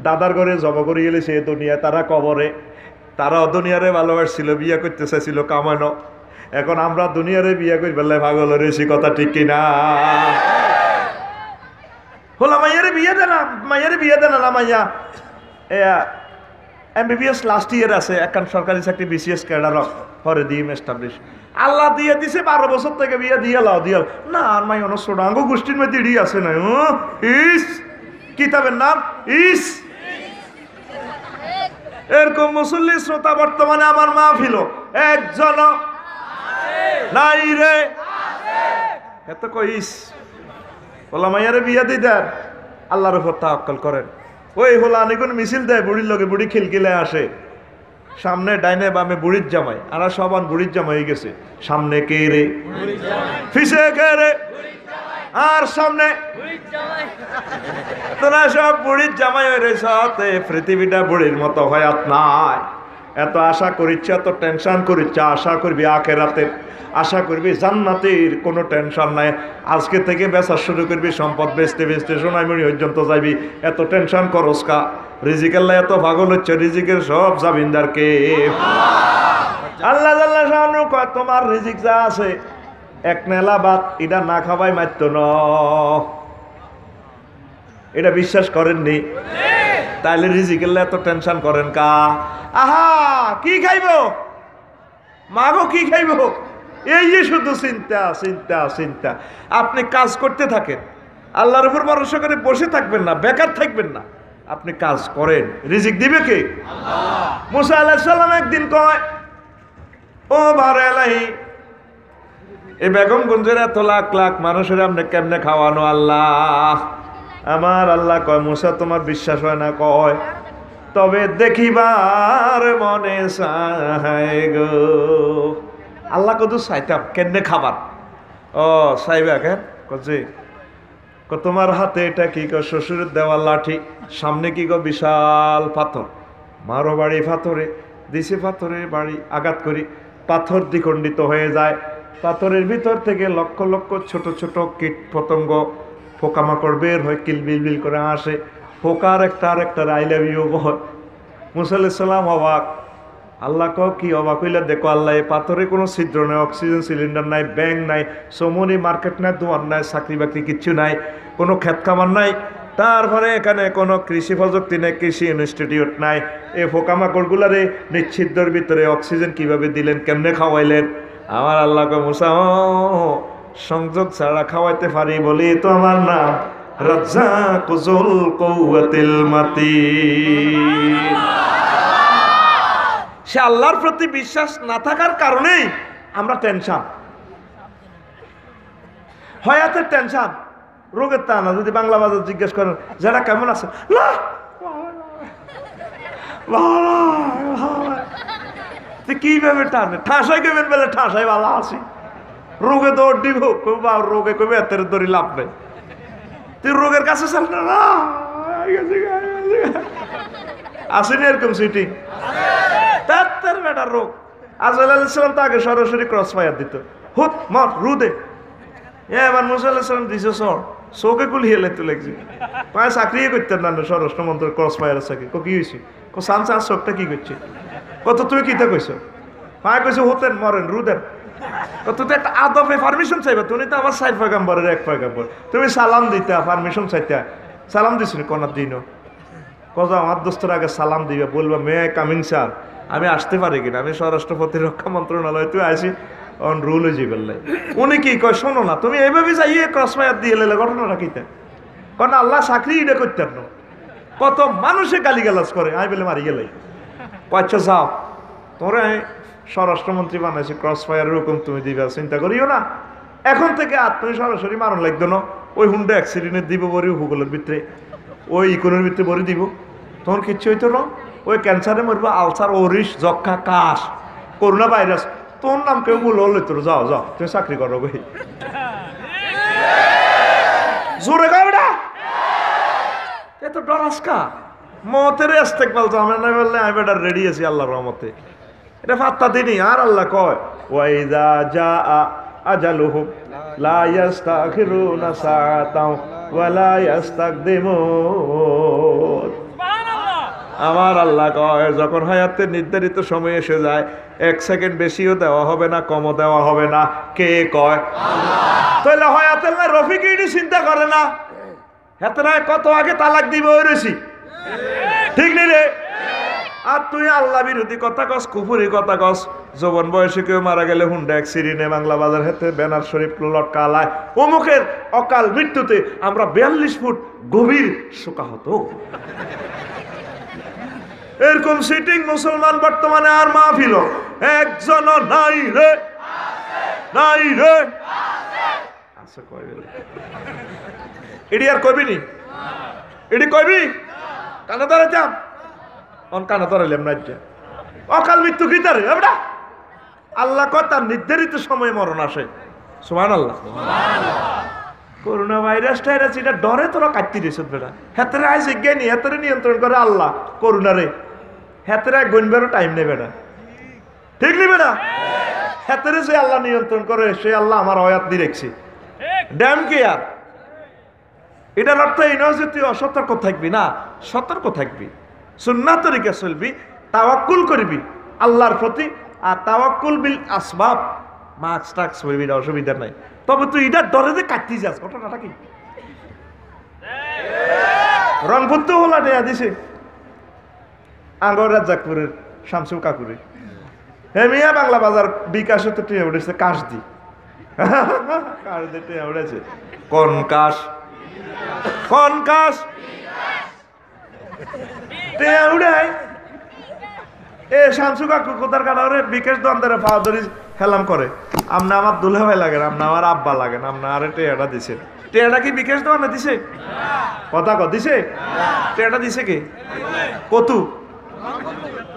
দাদার ঘরে জব করিয়ে গেলে সে দুনিয়া তারা কবরে তারা দুনিয়ারে ভালোবাসছিল বিয়া করতে চাইছিল কামানো এখন আমরা দুনিয়ারে বিয়া করি বললে পাগল রেছি কথা ঠিক কিনা হোলা মাইয়ারে বিয়ে দেনা মাইয়ারে বিয়ে দেনা না মাইয়া MBBS লাস্ট ইয়ার আছে এখন সরকারি চাকরি BCS ক্যাডার হরে দিয়ে এস্টাবলিশ আল্লাহ দিয়ে দিছে 12 বছর থেকে বিয়ে দিয়ে লাও দিয়া না আর মাই অন সোডাঙ্গ গোষ্ঠীর মধ্যে ইডি আছে না ইস কিতাবের নাম ইস এরকম মুসল্লি শ্রোতা বর্তমানে আমার মাহফিল একজন নাই রে এত কইস বলা মাইয়ারে বিয়া দিই দেন আল্লাহর উপর তাওয়াক্কুল করেন ওই হলো অনেকক্ষণ মিছিল দেয় বুড়ির লগে বুড়ি খিলখিলে আসে সামনে ডাইনে বামে বুড়ির জামাই আর সবান বুড়ির জামাই হয়ে গেছে সামনে কে রে ফিসে কে রে আর সামনে তোরা সব বুড়ির জামাই হয়ে রে সাথে পৃথিবীটা বুড়ির মতো হয়াত নাই এত আশা করিচ্ছে এত টেনশন করিচ্ছে আশা করবি আখেরাতের আশা করবি জান্নাতের কোনো টেনশন নাই আজকে থেকে বেচা শুরু করবি সম্পদ বেচতে বেচতে সোনাইমুড়ি পর্যন্ত যাবি এত টেনশন করস কা রিজিকের লাই এত পাগল হচ্ছে রিজিকের সব জামিনদারকে আল্লাহ আল্লাহ শাহানু কয় তোমার রিজিক যা আছে এক নেলা ভাত এটা না খাবাই মারতো ন এটা বিশ্বাস করেননি তাইলে রিজিকের লাই এত টেনশন করেন কা আহা কি খাইবো মাগো কি খাইবো এই যে শুধু চিন্তা চিন্তা চিন্তা আপনি কাজ করতে থাকেন আল্লাহর উপর ভরসা করে বসে থাকবেন না বেকার থাকবেন না আপনি কাজ করেন রিজিক দিবে কে আল্লাহ মুসা আলাইহিস সালাম একদিন কয় ও বারে আলাহি এই বেগমগঞ্জের এত লাখ লাখ মানুষের আপনি কেমনে খাওয়ানো আল্লাহ আমার আল্লাহ কয় মুসা তোমার বিশ্বাস হয় না কয় তবে দেখিবার মনে চায় গো আল্লাহ কত চাইতাম কেমনে খাবার ও চাইবা কেন কচ্ছে তোমার হাতে এটা কি কো শ্বশুরের দেওয়া লাঠি সামনে কি গো বিশাল পাথর মারো বাড়ি পাথরে দিছে পাথরের বাড়ি আঘাত করি পাথর দ্বিখণ্ডিত হয়ে যায় পাথরের ভিতর থেকে লক্ষ লক্ষ ছোট ছোট কীট পতঙ্গ পোকামাকড় বের হয় কিলবিলবিল করে আসে পোকার একটা আর একটা আই লাভ ইউ হয় মুসা আলাইহিস সালাম অবাক আল্লাহ কি অবাক হইলে দেখো আল্লাহ এই পাথরে কোনো ছিদ্র নাই অক্সিজেন সিলিন্ডার নাই ব্যাংক নাই সমনি মার্কেট নাই দোয়ার নাই চাকরি বাকরি কিচ্ছু নাই কোনো ক্ষেত খামার নাই তারপরে এখানে কোনো কৃষি প্রযুক্তি নেই কৃষি ইনস্টিটিউট নাই এই পোকামাকড়গুলারে নিচ্ছিদ্রর ভিতরে অক্সিজেন কিভাবে দিলেন কেমনে খাওয়াইলেন আমার আল্লাহ মুসা সংযোগ ছাড়া খাওয়াইতে পারি বলি তো আমার নাম রাজ্জাকুল কুওয়াতিল মাতিন সে আল্লাহর প্রতি বিশ্বাস না থাকার কারণেই আমরা টেনশন হয়াতের টেনশন রোগের তা না যদি বাংলা বাজার জিজ্ঞেস করেন যারা কেমন আছে না কিভাবে টানে ঠাসাই কেবেন বলে ঠাসাই ভালো আছি রোগে দৌড় দিব রোগে কবে এতের দড়ি লাভ নেই তুই রোগের কাছে চাল না আসেনি এরকম সিটি তার বেটার রোগ আজরাইল আলাইহিস সালাম তাকে সরাসরি ক্রস ফায়ার দিত হুত মর রুদে এবার মুসা আলাইহিস সালাম দিছে চোখে গুলিয়ে লেতে লাগছে পায়ে চাকরি করতেন না স্বরাষ্ট্রমন্ত্র ক্রস ফায়ারের চাকরি কি হয়েছে সানসা চোখটা কি করছে কত তুমি কিতা কইছো পায়ে কইছো হতেন মরেন রুদেন কত তো একটা আদবে পারমিশন চাইবে তুমি তো আমার 4 পয়গম্বরের 1 পয়গম্বর তুমি সালাম দিতে পারমিশন চাইতে সালাম দিছিনি কোনার দিনও কত আমার দোস্তর আগে সালাম দিবে বলবো মে কামিং স্যার আমি আসতে পারি কিনা আমি স্বরাষ্ট্র প্রতিরক্ষা মন্ত্রণালয় তুই আসি অন রুল হয়ে যাবে উনি কি কয় শোনো না তুমি এইভাবে যাইয়ে ক্রস ফায়ার দিয়ে এলে ঘটনাটা কিতে কারণ আল্লাহ চাকরি এটা করতেন না কত মানুষে গালিগালাজ করে আমি বলে মারি গেলে আচ্ছা যাও তোরা স্বরাষ্ট্রমন্ত্রী বানাইছি ক্রস ফায়ারের হুকুম তুমি দিবে চিন্তা করিও না এখন থেকে আর তুমি সরাসরি মারণ লাগতো না ওই হুন্ডা অ্যাক্সিডেন্টে দিব বড়ি ভূগোলের ভিতরে ওই ইকোনমির ভিতরে বড়ি দিব তোমার কিচ্ছু হইতো না ওই ক্যান্সারে মরবো আলসার ওরিস যক্ষা কাশ করোনা ভাইরাস তোর নাম কেউ বলো লইতো যাও যাও তুমি চাকরি করো বই জোরে গাও বেটা এত ডরাস কা মতের ইস্তেকবাল জামে না বললে আমি বেটার রেডি আছি আল্লাহর রহমতে। এটা ফাত্তা দিনই। আর আল্লাহ কয় ওয়াইদা জাআ আজালুহুম লা ইস্তাখিরুনা সাআতাও ওয়া লা ইস্তাকদিমুন। আমার আল্লাহ কয় যখন হায়াতের নির্ধারিত সময় এসে যায় 1 সেকেন্ড বেশিও দেওয়া হবে না, কমও দেওয়া হবে না। কে কয়? আল্লাহ। তাহলে হায়াতের না রফিক এটি চিন্তা করে না, হেতরা কত আগে তালাক দিব ওইছি, ঠিক নেই রে? আর তুই আল্লাহ বিরোধী কথা কস, কুফুরি কথা কস। যৌবন বয়সে কেউ মারা গেলে হুন্ডা অ্যাক্সিডেন্টে বাংলা বাজার হেতে ব্যানার শরীফ লটকা আলায় অমুকের অকাল মৃত্যুতে আমরা 42 ফুট গভীর শোকাহত। এরকম সিটিং মুসলমান বর্তমানে আর মাহফিল একজনও নাই রে, নাই রে। আচ্ছা কইবে এডি আর কইবি নি? এডি কইবি? কানে ধরে যাম অন কানে ধরাইলাম না। অকাল মৃত্যু কি তারে এবড়া? আল্লাহ কয় তার নির্ধারিত সময় মরণ আসে। সুবহানাল্লাহ। করোনা ভাইরাসটা এটা ডরে তোরা কাটতি দিছ বেটা। হেতরে আইছে জ্ঞানী, হেতরে নিয়ন্ত্রণ করে আল্লাহ করোনারে। হেতরে গণবেরও টাইম নেবে না, ঠিক নেবে না? হেতরে যে আল্লাহ নিয়ন্ত্রণ করে সে আল্লাহ আমার আয়াত দিয়ে রেখেছি। Damn care. এটার অর্থ এই নয় যে তুই অসতর্ক থাকবি না, সতর্ক থাকবি, সুন্নাহ তরিকা চলবি, তাওয়াক্কুল করবি আল্লাহর প্রতি। আর তাওয়াক্কুল বিল আসবাব, মাস্ক টাক্স করবি না, অসুবিধা নাই। তবে তুই এটার ডরে যে কাটতে যাস, ঘটনাটা কি? রংপুর তো হলা দেয়া দিছে আঙ্গর রাজ্জাকপুরের শামসু কাকুরে। হেমিয়া বাংলা বাজার বিকাশে তো টিয়া উঠেছে কাশ দি, কাশ দিয়ে টিয়া উঠেছে। কোন কাশ? কোন কাশ? টিয়া উড়াই এ শামসু কাকু কোথার কাটারে বিকাশ দন্দারে পাওয়া ধরি হেলাম করে। আমনা আমার দুলা ভাই লাগেন, আমনা আমার আব্বা লাগেন, আমনা আরে টেয়াটা দিছে। টেয়াটা কি বিকাশ দোকানে দিছে? কথা ক দিছে? টেয়াটা দিছে কে? কতু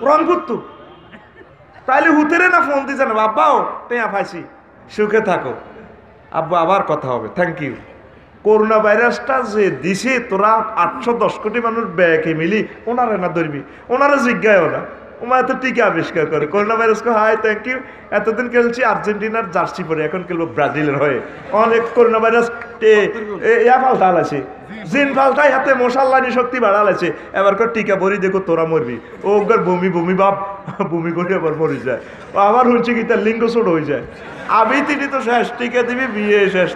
রংপুর তো। তাইলে হুতেরে না ফোন দিছে না আব্বাও টেয়া পাইছি, সুখে থাকো আব্বা, আবার কথা হবে, থ্যাংক ইউ। করোনা ভাইরাসটা যে দিছে তোরা 810 কোটি মানুষ ব্যাকে মিলি ওনারে না ধরবি, ওনারা জিজ্ঞায়ও না। ওমায় তো টিকা আবিষ্কার করে করোনা ভাইরাসকে হাই থ্যাংক ইউ। এতদিন খেলছি আর্জেন্টিনার জার্সি পরে, এখন খেলবো ব্রাজিলের হয়ে। অনেক করোনা ভাইরাস ইয়া পাল্টা আলাইছে, জিন পাল্টাই হাতে মশাল্লানি শক্তি বাড়ালাইছে। এবার কর টিকা ভরি দেখো তোরা মরবি। ও বমি বমি ভাব, বমি করে আবার মরে যায়। ও আবার হচ্ছে কি তার লিঙ্গ ছোট হয়ে যায়। আমি তিনি তো শেষ, টিকা দিবি বিয়ে শেষ,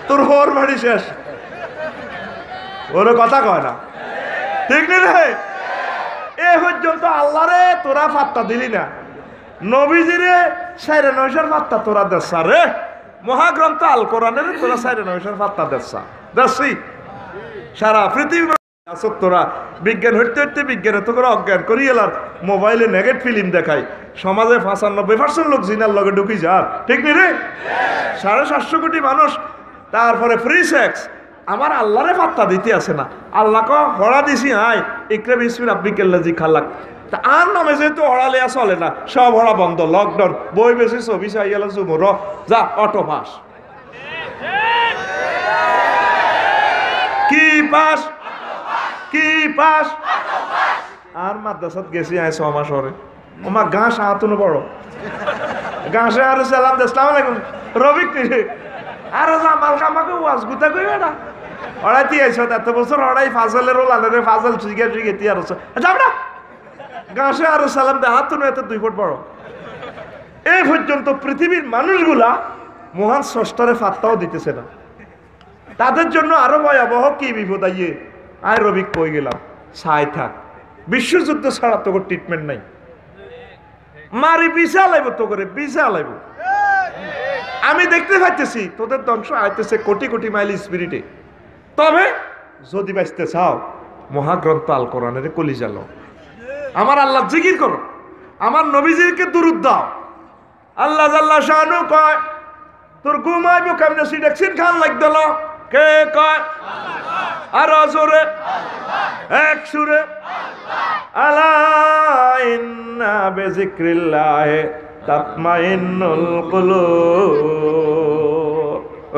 তোর হোর বাড়ি শেষ। ওর কথা কয় না, ঠিক নেই রে? এ পর্যন্ত আল্লাহরে তোরা পাত্তা দিলি না, নবীজিরে 9.5 পাত্তা তোরা দেশা রে। মহাগ্রন্থ আল কোরআনের তোরা 9.5 পাত্তা দেশা দেশি। সারা পৃথিবী তোরা বিজ্ঞান হইতে হইতে বিজ্ঞানে তো করে অজ্ঞান করি এলার। মোবাইলে নেগেট ফিল্ম দেখায়, সমাজে 95% লোক জিনার লগে ঢুকি যার, ঠিক নি রে? 750 কোটি মানুষ, তারপরে ফ্রি সেক্স। আমার আল্লাহরে পাত্তা দিতে আসে না। আল্লাহ ক হড়া দিছি হাই ইকরে বিসমিল আব্বিকাল্লাজি খালাক। তা আর নামে যেহেতু হড়া লেয়া চলে না, সব হড়া বন্ধ, লকডাউন, বই বেশি ছবি চাই গেল জুমুর যা অটো পাস। কি পাস? কি পাস? আর মাদ্রাসাত গেছি আয় 6 মাস হরে। ওমা ঘাস আতুন বড় ঘাসে আর সালাম দে আসসালামু আলাইকুম রবিক নি আর জামাল কামাকে ওয়াজ গুতা কইবে না। ওরাই তি আইছ এত বছর ওরাই ফাজলের ওলারে ফাজল শিখে শিখে তি আর যাব না। ঘাসে আর সালাম দে হাতুন এত 2 ফুট বড়। এই পর্যন্ত পৃথিবীর মানুষগুলা মহান স্রষ্টারে ফাত্তাও দিতেছে না। তাদের জন্য আরো ভয়াবহ কি বিপদ আইয়ে। আয় রবিক কই গেলাম ছাই থাক, বিশ্বযুদ্ধ ছাড়া তো ট্রিটমেন্ট নাই। মারি বিছা লাইব তো করে বিছা লাইব। আমি দেখতে পাইতেছি তোদের ধ্বংস আইতেছে কোটি কোটি মাইল স্পিরিটে। তবে যদি বাঁচতে চাও মহাগ্রন্থ আল কোরআনের কলিজা লও, আমার আল্লাহ জিকির করো, আমার নবীজিকে দুরূদ দাও। আল্লাহ জাল্লা শানু কয় তোর ঘুমাইব কেমনে সিডাকশন খান লাগদল। কে কয়? আর জোরে এক সুরে আলা ইন্না বিযিকরিল্লাহ তাতমাইন্নুল কুলুব।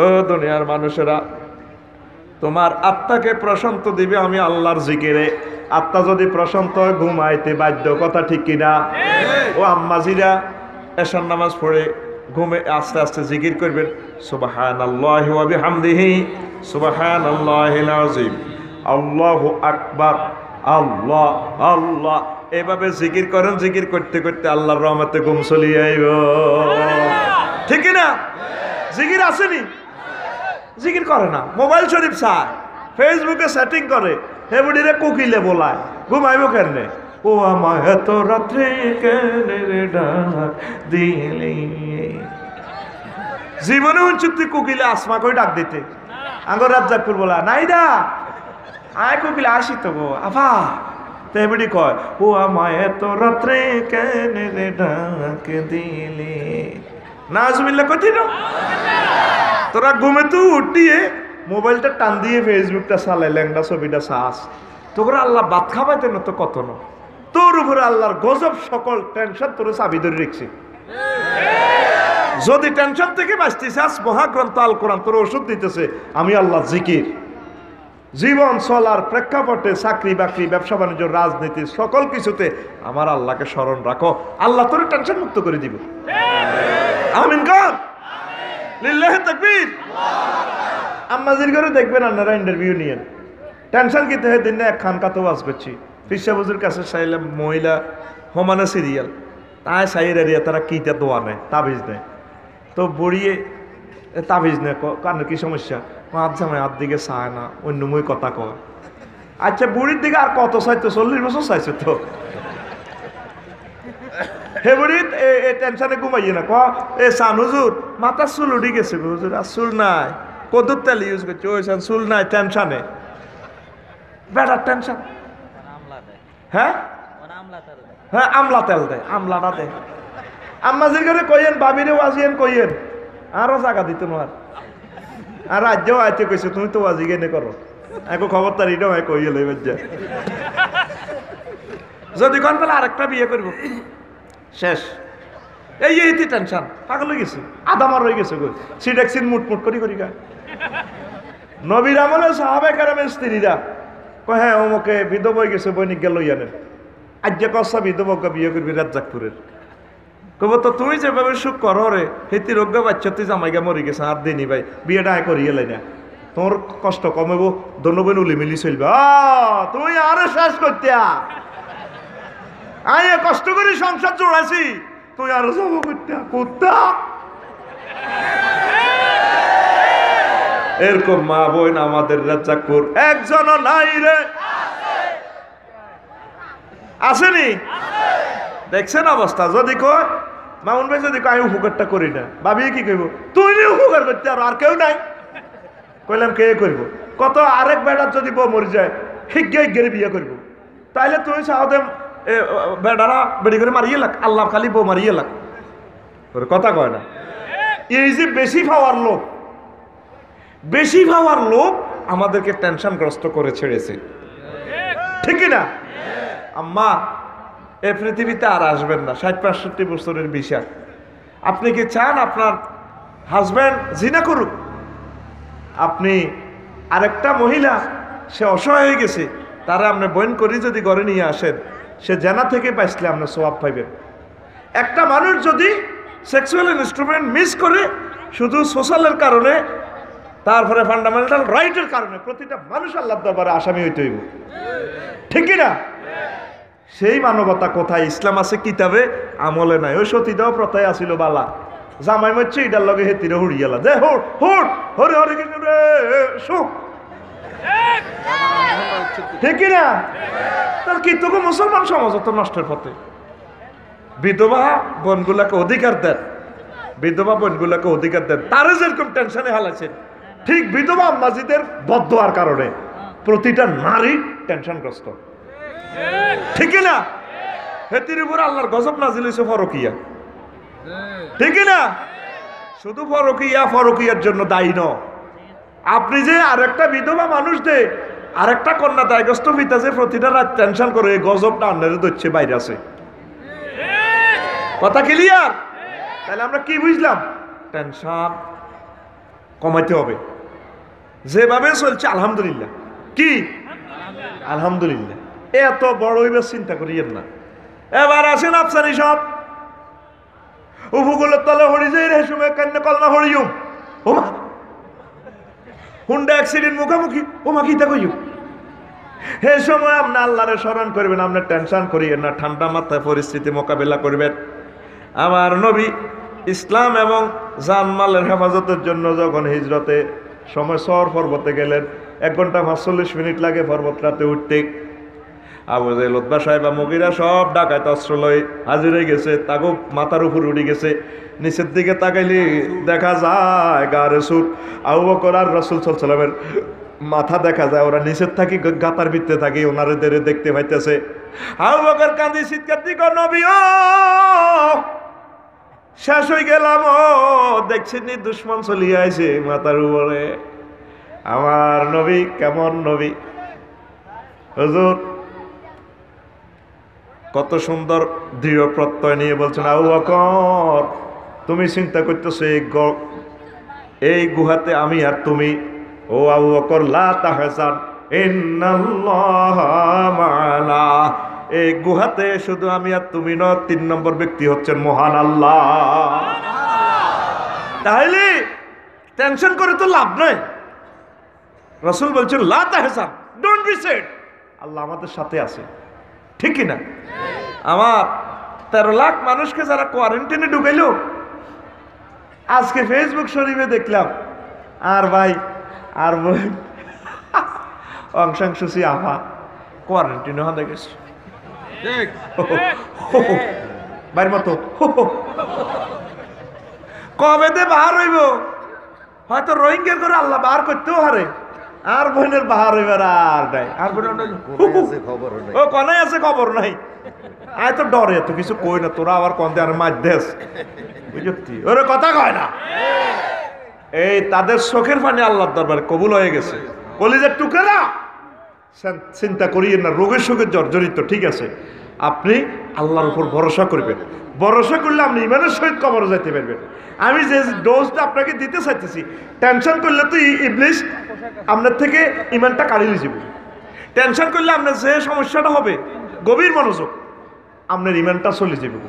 ও দুনিয়ার মানুষেরা, তোমার আত্মাকে প্রশান্ত দিবে আমি আল্লাহর জিকিরে। আত্মা যদি প্রশান্ত হয় ঘুমাইতে বাধ্য, কথা ঠিক কিনা? ও আম্মাজিরা এশার নামাজ পড়ে ঘুমে আস্তে আস্তে জিকির করবেন, সুবহানাল্লাহি ওয়া বিহামদিহি সুবহানাল্লাহিল আযীম, আল্লাহু আকবার, আল্লাহ আল্লাহ, এভাবে জিকির করেন। জিকির করতে করতে আল্লাহর রহমতে ঘুম চলিয়ে আইব, ঠিক না? জিকির আসেনি, জিকির করে না, মোবাইল শরীফ চায়, ফেসবুকে সেটিং করে, হেবুডিরে কোকিলে বলায়, ঘুমাইব কেন? ও আমায় এত রাত্রে কেন রে ডাক দিলি। জীবনে উঞ্চুক্তি কোকিলে আসমা করে ডাক দিতে, আগর রাজ্জাকপুর বলা নাই দা আয় কোকিলে আসি তো গো আফা, তো হেবুডি কয় ও আমায় এত রাত্রে কেন রে ডাক দিলি। নাজমিল্লা কঠিন, তোরা ঘুমে তো উঠিয়ে মোবাইলটা টান দিয়ে ফেসবুকটা চালাই, ল্যাংডা ছবিটা চাস, তোর আল্লাহ ভাত খাবাইতে না তো কত না, তোর উপরে আল্লাহর গজব সকল টেনশন তোর চাবি ধরে রেখছি। যদি টেনশন থেকে বাঁচতে চাস, মহাগ্রন্থ আল কোরআন তোর ওষুধ দিতেছে, আমি আল্লাহ জিকির। জীবন চলার প্রেক্ষাপটে চাকরি বাকরি, ব্যবসা বাণিজ্য, রাজনীতি, সকল কিছুতে আমার আল্লাহকে স্মরণ রাখো, আল্লাহ তোর টেনশন মুক্ত করে দিব। আমিন কর, লিল্লাহি তাকবীর। আম্মাজির ঘরে দেখবেন আপনারা ইন্টারভিউ নিয়েন, টেনশন কি দেহে দিন না এক খানকাতেও বাস করছি, ফিরসা বুজুর কাছে চাইলাম মহিলা সমানে সিরিয়াল, তাই সাইয়ের এরিয়া তারা কিটা দোয়া নেয়, তাবিজ নেয়, তো বুড়িয়ে তাবিজ নেয়, কারণ কি সমস্যা, হাত জামাই হাত দিকে চায় না, অন্যময় কথা কয়। আচ্ছা বুড়ির দিকে আর কত চাইতো, 40 বছর চাইছে তো, হে বুড়ি টেনশনে ঘুমাইয়ে না, এ সান হুজুর মাথার চুল উঠে গেছে হুজুর, আর চুল নাই, কদুর তেল ইউজ করছে, ওই চুল নাই, টেনশনে বেটার টেনশন। হ্যাঁ হ্যাঁ, আমলা তেল দেয়, আমলাটা দেয়। আম্মাজির ঘরে কইয়েন, বাবিরে ওয়াজিয়েন কইয়েন, আরো জায়গা দিত না, আর রাজ্যও আইতে কইছে তুমি তো ওয়াজি গেনে করো, এখন খবরদার এটাও কইয়ে লই বাজ্যা, যদি কোন পেলে আরেকটা বিয়ে করব শেষ। এই টেনশন পাগল হয়ে গেছে, আদামার হয়ে গেছে, সিডেক্সিন মুটমুট করি করি গা। নবীর আমলে সাহাবে কেরামের স্ত্রীরা কয় হ্যাঁ অমুকে বিধব হয়ে গেছে, বৈনিক গেল ইয়ানেন, আজ যে কসা বিধবকে বিয়ে করবি রাজ্জাকপুরের, কব তো তুই যেভাবে সুখ করো রে, হেতি রোগ্য বাচ্চা তুই জামাইগা মরি গেছে, আর দিনই ভাই বিয়েটা আয় করি এলাই না, তোর কষ্ট কমেব, দনবেন উলি মিলি চলবে, তুই আরে শেষ করতে আয় কষ্ট করে সংসার জোড়াছি, তুই আরো যাব করতে কুত্তা। এরকম মা বোন আমাদের রাজ্জাকপুর একজনও নাই রে, আসেনি? দেখছেন অবস্থা? যদি কয় মামুন ভাই, যদি কয় উপকারটা করি না, ভাবি কি কইব, তুই উপকার করতে আর কেউ নাই, কইলাম কে করবো, কত আরেক বেড়ার যদি বউ মরে যায় হিগে হিগেরে বিয়ে করবো, তাইলে তুই সাহদে বেড়ারা বেড়ি করে মারিয়ে লাগ, আল্লাহ খালি বউ মারিয়ে লাগ, কথা কয় না। এই যে বেশি পাওয়ার লোক, বেশি পাওয়ার লোক আমাদেরকে টেনশনগ্রস্ত করে ছেড়েছে, ঠিক না? আম্মা এই পৃথিবীতে আর আসবেন না, 60-65 বছরের বিষয়। আপনি কি চান আপনার হাজব্যান্ড জিনা করুক? আপনি আরেকটা মহিলা, সে অসহায় হয়ে গেছে, তারা আপনি বইন করি যদি ঘরে নিয়ে আসেন, সে জানা থেকে পাইসলে আপনার সোয়াব পাইবেন। একটা মানুষ যদি সেক্সুয়াল ইনস্ট্রুমেন্ট মিস করে শুধু সোশ্যালের কারণে, তারপরে ফান্ডামেন্টাল রাইটের কারণে, প্রতিটা মানুষ আল্লাহর দরবারে আসামি হইতে হইব, ঠিক না? সেই মানবতা কোথায়? ইসলাম আছে কিতাবে, আমলে নাই। ওই সতীদাও প্রথায় আসিল বালা, জামাই মরছে এটার লগে হেতিরে হুড়িয়ালা, দে হুড় হুড় হরে হরে সুখ, ঠিক না? তার কি তোকে মুসলমান সমাজ তো নষ্টের পথে। বিধবা বোনগুলাকে অধিকার দেন, বিধবা বোনগুলাকে অধিকার দেন, তারে যেরকম টেনশনে হালাইছেন, ঠিক বিধবা আম্মাজিদের বদদোয়ার কারণে প্রতিটা নারী টেনশনগ্রস্ত, ঠিক না? হেতির উপর আল্লাহর গজব নাজিল হইছে ফরকিয়া, ঠিক না? শুধু ফরকিয়ার জন্য দায়ী ন, আপনি যে আরেকটা বিধবা মানুষ দে, আরেকটা কন্যা দায়গ্রস্ত পিতা যে প্রতিটা রাত টেনশন করে, এই গজবটা আন্নারে দচ্ছে বাইরে আছে, কথা ক্লিয়ার? তাহলে আমরা কি বুঝলাম? টেনশন কমাইতে হবে, যেভাবে চলছে আলহামদুলিল্লাহ। কি আলহামদুলিল্লাহ, এত বড় হইবার চিন্তা করিয়েন না। এবার আসেন আফসারি সব উপকূলের তলে হরি যাই রে সময় কান্না কলমা হরিও ওমা হুন্ডা অ্যাক্সিডেন্ট মুখামুখি ওমা কি তা কইও। হে সময় আপনি আল্লাহরে স্মরণ করবেন, আপনার টেনশন করিয়েন না, ঠান্ডা মাথায় পরিস্থিতি মোকাবেলা করবেন। আমার নবী ইসলাম এবং জানমালের হেফাজতের জন্য যখন হিজরতে সময় সর পর্বতে গেলেন, 1 ঘন্টা 45 মিনিট লাগে পর্বতটাতে উঠতে। আবু জেহেল উতবা সাহেবা মুগিরা সব ডাকাত অস্ত্র লয়ে হাজির হয়ে গেছে, তাকেও মাথার উপর উঠে গেছে। নিচের দিকে তাকাইলে দেখা যায় গা রসুল আবু বকর আর রাসূল সাল্লাল্লাহু আলাইহি ওয়াসাল্লামের মাথা দেখা যায়, ওরা নিচের থাকি গাতার ভিতরে থাকি, ওনাদের দেখতে পাইতেছে। আবু বকর কাঁদি চিৎকার দি কয় নবী ও শেষ হয়ে গেলাম, ও দেখছেন নি দুশ্মন চলিয়ে আইছে মাথার উপরে। আমার নবী কেমন নবী, হুজুর কত সুন্দর দৃঢ় প্রত্যয় নিয়ে বলছেন, আবু বকর তুমি চিন্তা করতেছো এই গুহাতে আমি আর তুমি। ও আবু বকর লা তাহজান ইন্নাল্লাহা মা'ানা, এই গুহাতে শুধু আমি আর তুমি না, 3 নম্বর ব্যক্তি হচ্ছেন মহান আল্লাহ। তাহলে টেনশন করে তো লাভ নাই। রাসূল বলছেন লা তাহজান, ডোন্ট বি স্যাড, আল্লাহ আমাদের সাথে আছে। ঠিক কিনা? আমার 13 লাখ মানুষকে যারা কোয়ারেন্টাইনে ঢুকাইল, আজকে ফেসবুক শরীফে দেখলাম আর ভাই আর বোন অংশাংশুচি আফা কোয়ারেন্টাইনে হয়ে গেছে বাইর মতো। কবে দে বাহার হইব, হয়তো রোহিঙ্গার করে আল্লাহ বাহার করতেও হারে, আর বোনের বাহার হইবার আর নাই, আর বোনের ও কনাই আছে খবর নাই। আয় তো ডরে এত কিছু কই না, তোরা আবার কন্দে আর মাছ দেশ বুঝতি, ওরে কথা কয় না। এই তাদের চোখের পানি আল্লাহর দরবারে কবুল হয়ে গেছে। কলিজার টুকরা চিন্তা করিয়েন না, রোগের সঙ্গে জর্জরিত, ঠিক আছে। আপনি আল্লাহর উপর ভরসা করবেন, ভরসা করলে আপনি ইমানের সহিত কবরে যাইতে পারবেন। আমি যে ডোজটা আপনাকে দিতে চাইতেছি, টেনশন করলে তো ইবলিস আপনার থেকে ইমানটা কাড়িয়ে যাব। টেনশন করলে আপনার যে সমস্যাটা হবে, গভীর মনোযোগ, আপনার ইমানটা চলে যাবে,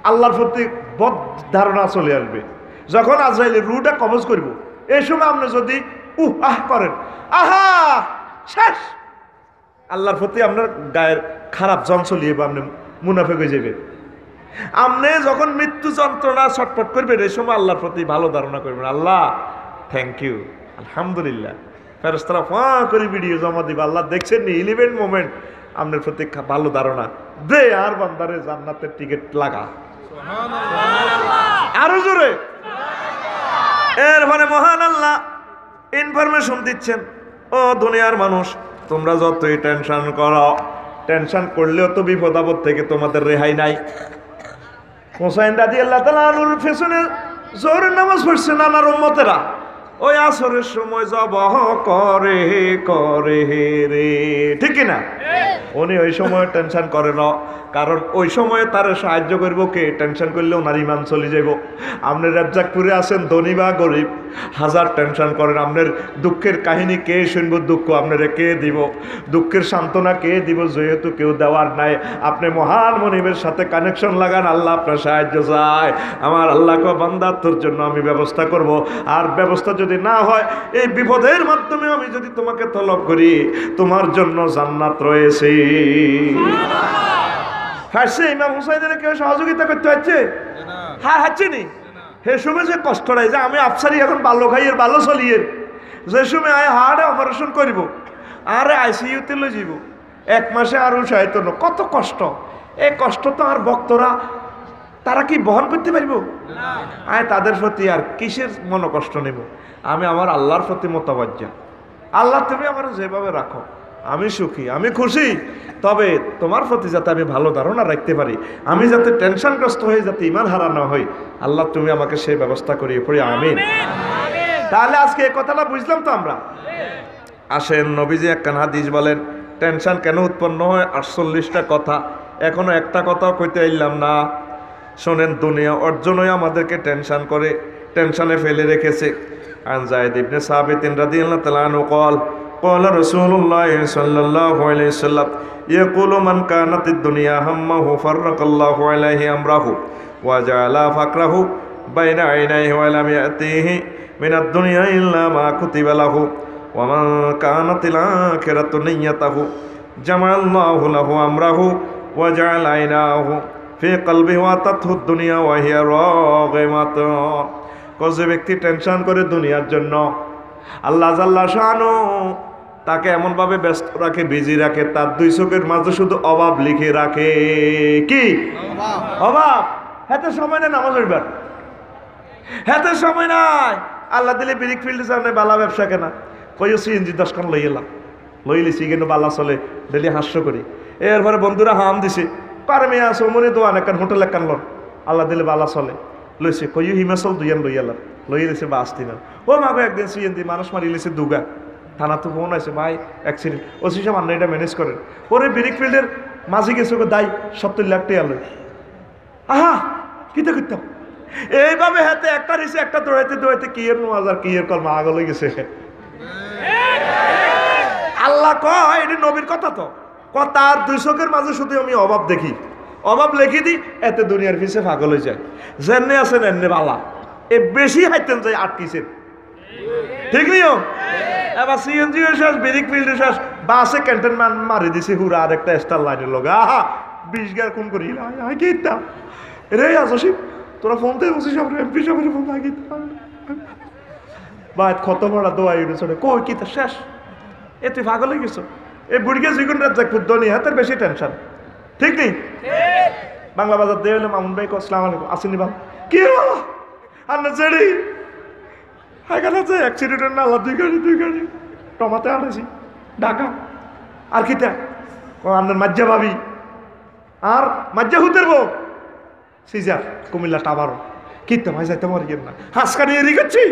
আল্লাহর প্রতি বদ ধারণা চলে আসবে। যখন আজরাইলের রুটা কবজ করব, এই সময় আপনি যদি আহ করেন, আহা শেষ, আল্লাহর প্রতি আপনার গায়ের খারাপ জন চলিয়ে আপনি মুনাফেক হয়ে যাবে। আপনি যখন মৃত্যু যন্ত্রণা ছটফট করবেন, এই সময় আল্লাহর প্রতি ভালো ধারণা করবেন, আল্লাহ থ্যাংক ইউ, আলহামদুলিল্লাহ। ফেরেশতারা ফাঁ করে ভিডিও জমা দিবে, আল্লাহ দেখছেন নি 11 মোমেন্ট আপনার প্রতি ভালো ধারণা দে, আর বান্দারে জান্নাতের টিকিট লাগা আরো জোরে। এরপরে মহান আল্লাহ ইনফরমেশন দিচ্ছেন, ও দুনিয়ার মানুষ তোমরা যতই টেনশন করো, টেনশন করলেও তো বিপদ আপদ থেকে তোমাদের রেহাই নাই। হোসাইন রাদিয়াল্লাহু তাআলা আনহুর পেছনে জোহরের নামাজ পড়ছে নানার উম্মতেরা, ওই আসরের সময় জবাহ করে করে রে, ঠিক কিনা? উনি ওই সময় টেনশন করে না, কারণ ওই সময়ে তার সাহায্য করবো কে? টেনশন করলে ওনার ইমান চলে যাব। আপনি রাজ্জাকপুরে আছেন, ধনী বা গরিব, হাজার টেনশন করেন, আপনার দুঃখের কাহিনী কে শুনবো, দুঃখ আপনারা কে দিব, দুঃখের সান্ত্বনা কে দিব, যেহেতু কেউ দেওয়ার নাই। আপনি মহান মনিবের সাথে কানেকশন লাগান, আল্লাহ আপনার সাহায্য চায়। আমার আল্লাহকে বান্দা তোর জন্য আমি ব্যবস্থা করব, আর ব্যবস্থা যদি না হয়, এই বিপদের মাধ্যমে আমি যদি তোমাকে তলব করি, তোমার জন্য জান্নাত রয়েছে। হাসছে ইমাম হুসাইনের কেউ সহযোগিতা করতে হচ্ছে? হ্যাঁ হাসছে নি। হে সময় যে কষ্ট নাই যে আমি আফসারি এখন ভালো খাইয়ের ভালো চলিয়ে, যে সময় আয় হার্টে অপারেশন করব, আরে আইসিইউতে লই যাব, 1 মাসে আরও সাহিত্য, কত কষ্ট। এই কষ্ট তো আর ভক্তরা তারা কি বহন করতে পারব? আয় তাদের প্রতি আর কিসের মনোকষ্ট নেব? আমি আমার আল্লাহর প্রতি মোতাবাজ্জা। আল্লাহ তুমি আমার যেভাবে রাখো আমি সুখী, আমি খুশি, তবে তোমার প্রতি যাতে আমি ভালো ধারণা রাখতে পারি, আমি যাতে টেনশনগ্রস্ত হয়ে যাতে ইমান হারা না হই, আল্লাহ তুমি আমাকে সেই ব্যবস্থা করিয়ে পড়ি, আমিন। তাহলে আজকে এই কথাটা বুঝলাম তো আমরা। আসেন নবীজি একখান হাদিস বলেন, টেনশন কেন উৎপন্ন হয়? 48টা কথা, এখনো একটা কথাও কইতে এলাম না। শোনেন, দুনিয়া অর্জনই আমাদেরকে টেনশন করে, টেনশনে ফেলে রেখেছে। عن زيد بن ثابت رضي الله تعالى عنه قال قال رسول الله صلى الله عليه وسلم يقول من كانت الدنيا همه فرق الله عليه أمره وجعل فقره بين عينيه ولم يأتيه من الدنيا إلا ما كتب له ومن كانت الآخرة نيته جمع الله له أمره وجعل عيناه في قلبه واتته الدنيا وهي راغمة যে ব্যক্তি টেনশন করে দুনিয়ার জন্য আল্লাহ জাল্লা শানু তাকে এমনভাবে ব্যস্ত রাখে, বিজি রাখে, তার দুই চোখের মাঝে শুধু অভাব লিখে রাখে। কি অভাব? হাতে সময় নেই নামাজ পড়বার, হাতে সময় নাই। আল্লাহ দিলে ব্রিক ফিল্ড সামনে বালা ব্যবসা কেনা কইও সিএনজি 10 খান লই এলাম, লই লিছি কিন্তু বালা চলে, ডেলি হাস্য করি। এরপরে বন্ধুরা হাম দিছে কারে মেয়ে আসো মনে দোয়ান একখান হোটেল একখান লন, আল্লাহ দিলে বালা চলে লইছে কইও হিমাচল দুইয়ান লই এলাম, লই লিছে বাস দিলাম। ও মাগো একদিন সিএনজি মানুষ মারি লিছে দুগা, থানা তো ফোন আছে ভাই অ্যাক্সিডেন্ট, ওসি সাহেব আপনি এটা ম্যানেজ করেন। ওরে ব্রিক ফিল্ডের মাঝে গেছে দায় 70 লাখ টাকা লই। আহা কিতা করতাম এইভাবে হাতে একটা রিসে একটা দৌড়াইতে দৌড়াইতে কি এর নওয়াজার কি এর কলমা আগল হয়ে গেছে। আল্লাহ কয় এটি নবীর কথা, তো তার দুই চোখের মাঝে শুধু আমি অভাব দেখি, অভাব লেখি দিই, এতে দুনিয়ার পিছে পাগল হয়ে যায়। জেনে আছেন এমনি বালা এ বেশি হাইতেন যায় আটকিছেন, ঠিক নিও। এবার সিএনজি শেষ, ব্রিক ফিল্ড শেষ, বাসে ক্যান্টনম্যান মারি দিছে হুরা আর একটা স্টার লাইনের লোক। আহা 20 গার খুন করি কি ইত্যাম রে আসি তোরা ফোন দিয়ে বসিস এমপি সাহেবের ফোন আগে বা কত বড় দোয়া ইউনিসে কই কি তা শেষ। এ তুই পাগল হয়ে গেছো। এই বুড়িকে জিগুন রাত যাক ফুদ্দ নিয়ে হাতের বেশি টেনশন, ঠিক নেই। বাংলা বাজার দিয়ে হলে মামুন ভাই আসসালাম আলাইকুম আসেনি বাবা কি বাবা আর না জেডি এখানে আছে অ্যাক্সিডেন্ট না আল্লাহ দুই গাড়ি টমাতে আনেছি ঢাকা আর কিতা আপনার মাজ্জা ভাবি আর মাজ্জা হুতের বউ সিজার কুমিল্লা টাবার কিতা ভাই যাইতে মারি না হাসকানি এরি গেছি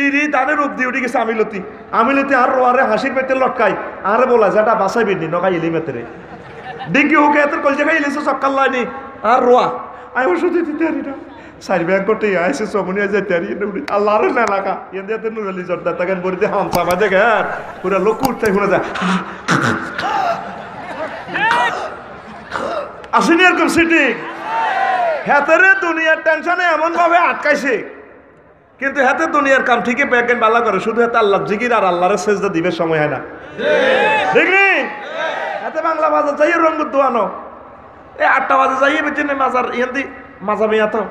ইরি দানের রূপ দিয়ে উঠে গেছে আমিলতি আর রোয়ারে হাসির পেটে লটকাই আর বলা যেটা বাসাই বেনি নকাই এলি মেতেরে ডিঙ্গি হুকে এত কল জায়গায় ইলিছে সকাল লাইনি আর রোয়া আই ওষুধ দিতে পারি না সারি ব্যাংক করতে আইসে সমনি যাইতে পারি আল্লাহর না এলাকা এতে নুরালি জর্দা তাকেন বলিতে হামসা বাজে ঘর পুরা লোক উঠতে শুনে যায় আসেনি এরকম সিটিং হাতেরে দুনিয়ার টেনশনে এমন ভাবে আটকাইছে, কিন্তু হাতে দুনিয়ার কাম ঠিকই প্যাকেন বালা করে, শুধু হাতে আল্লাহ জিকির আর আল্লাহরে সেজদা দিবে সময় হয় না, দেখলি হাতে বাংলা বাজার যাইয়ে রঙ্গুর দোয়ানো এই 8টা বাজে যাইয়ে বেচেন মাজার ইয়ান্দি মাজা মেয়া তো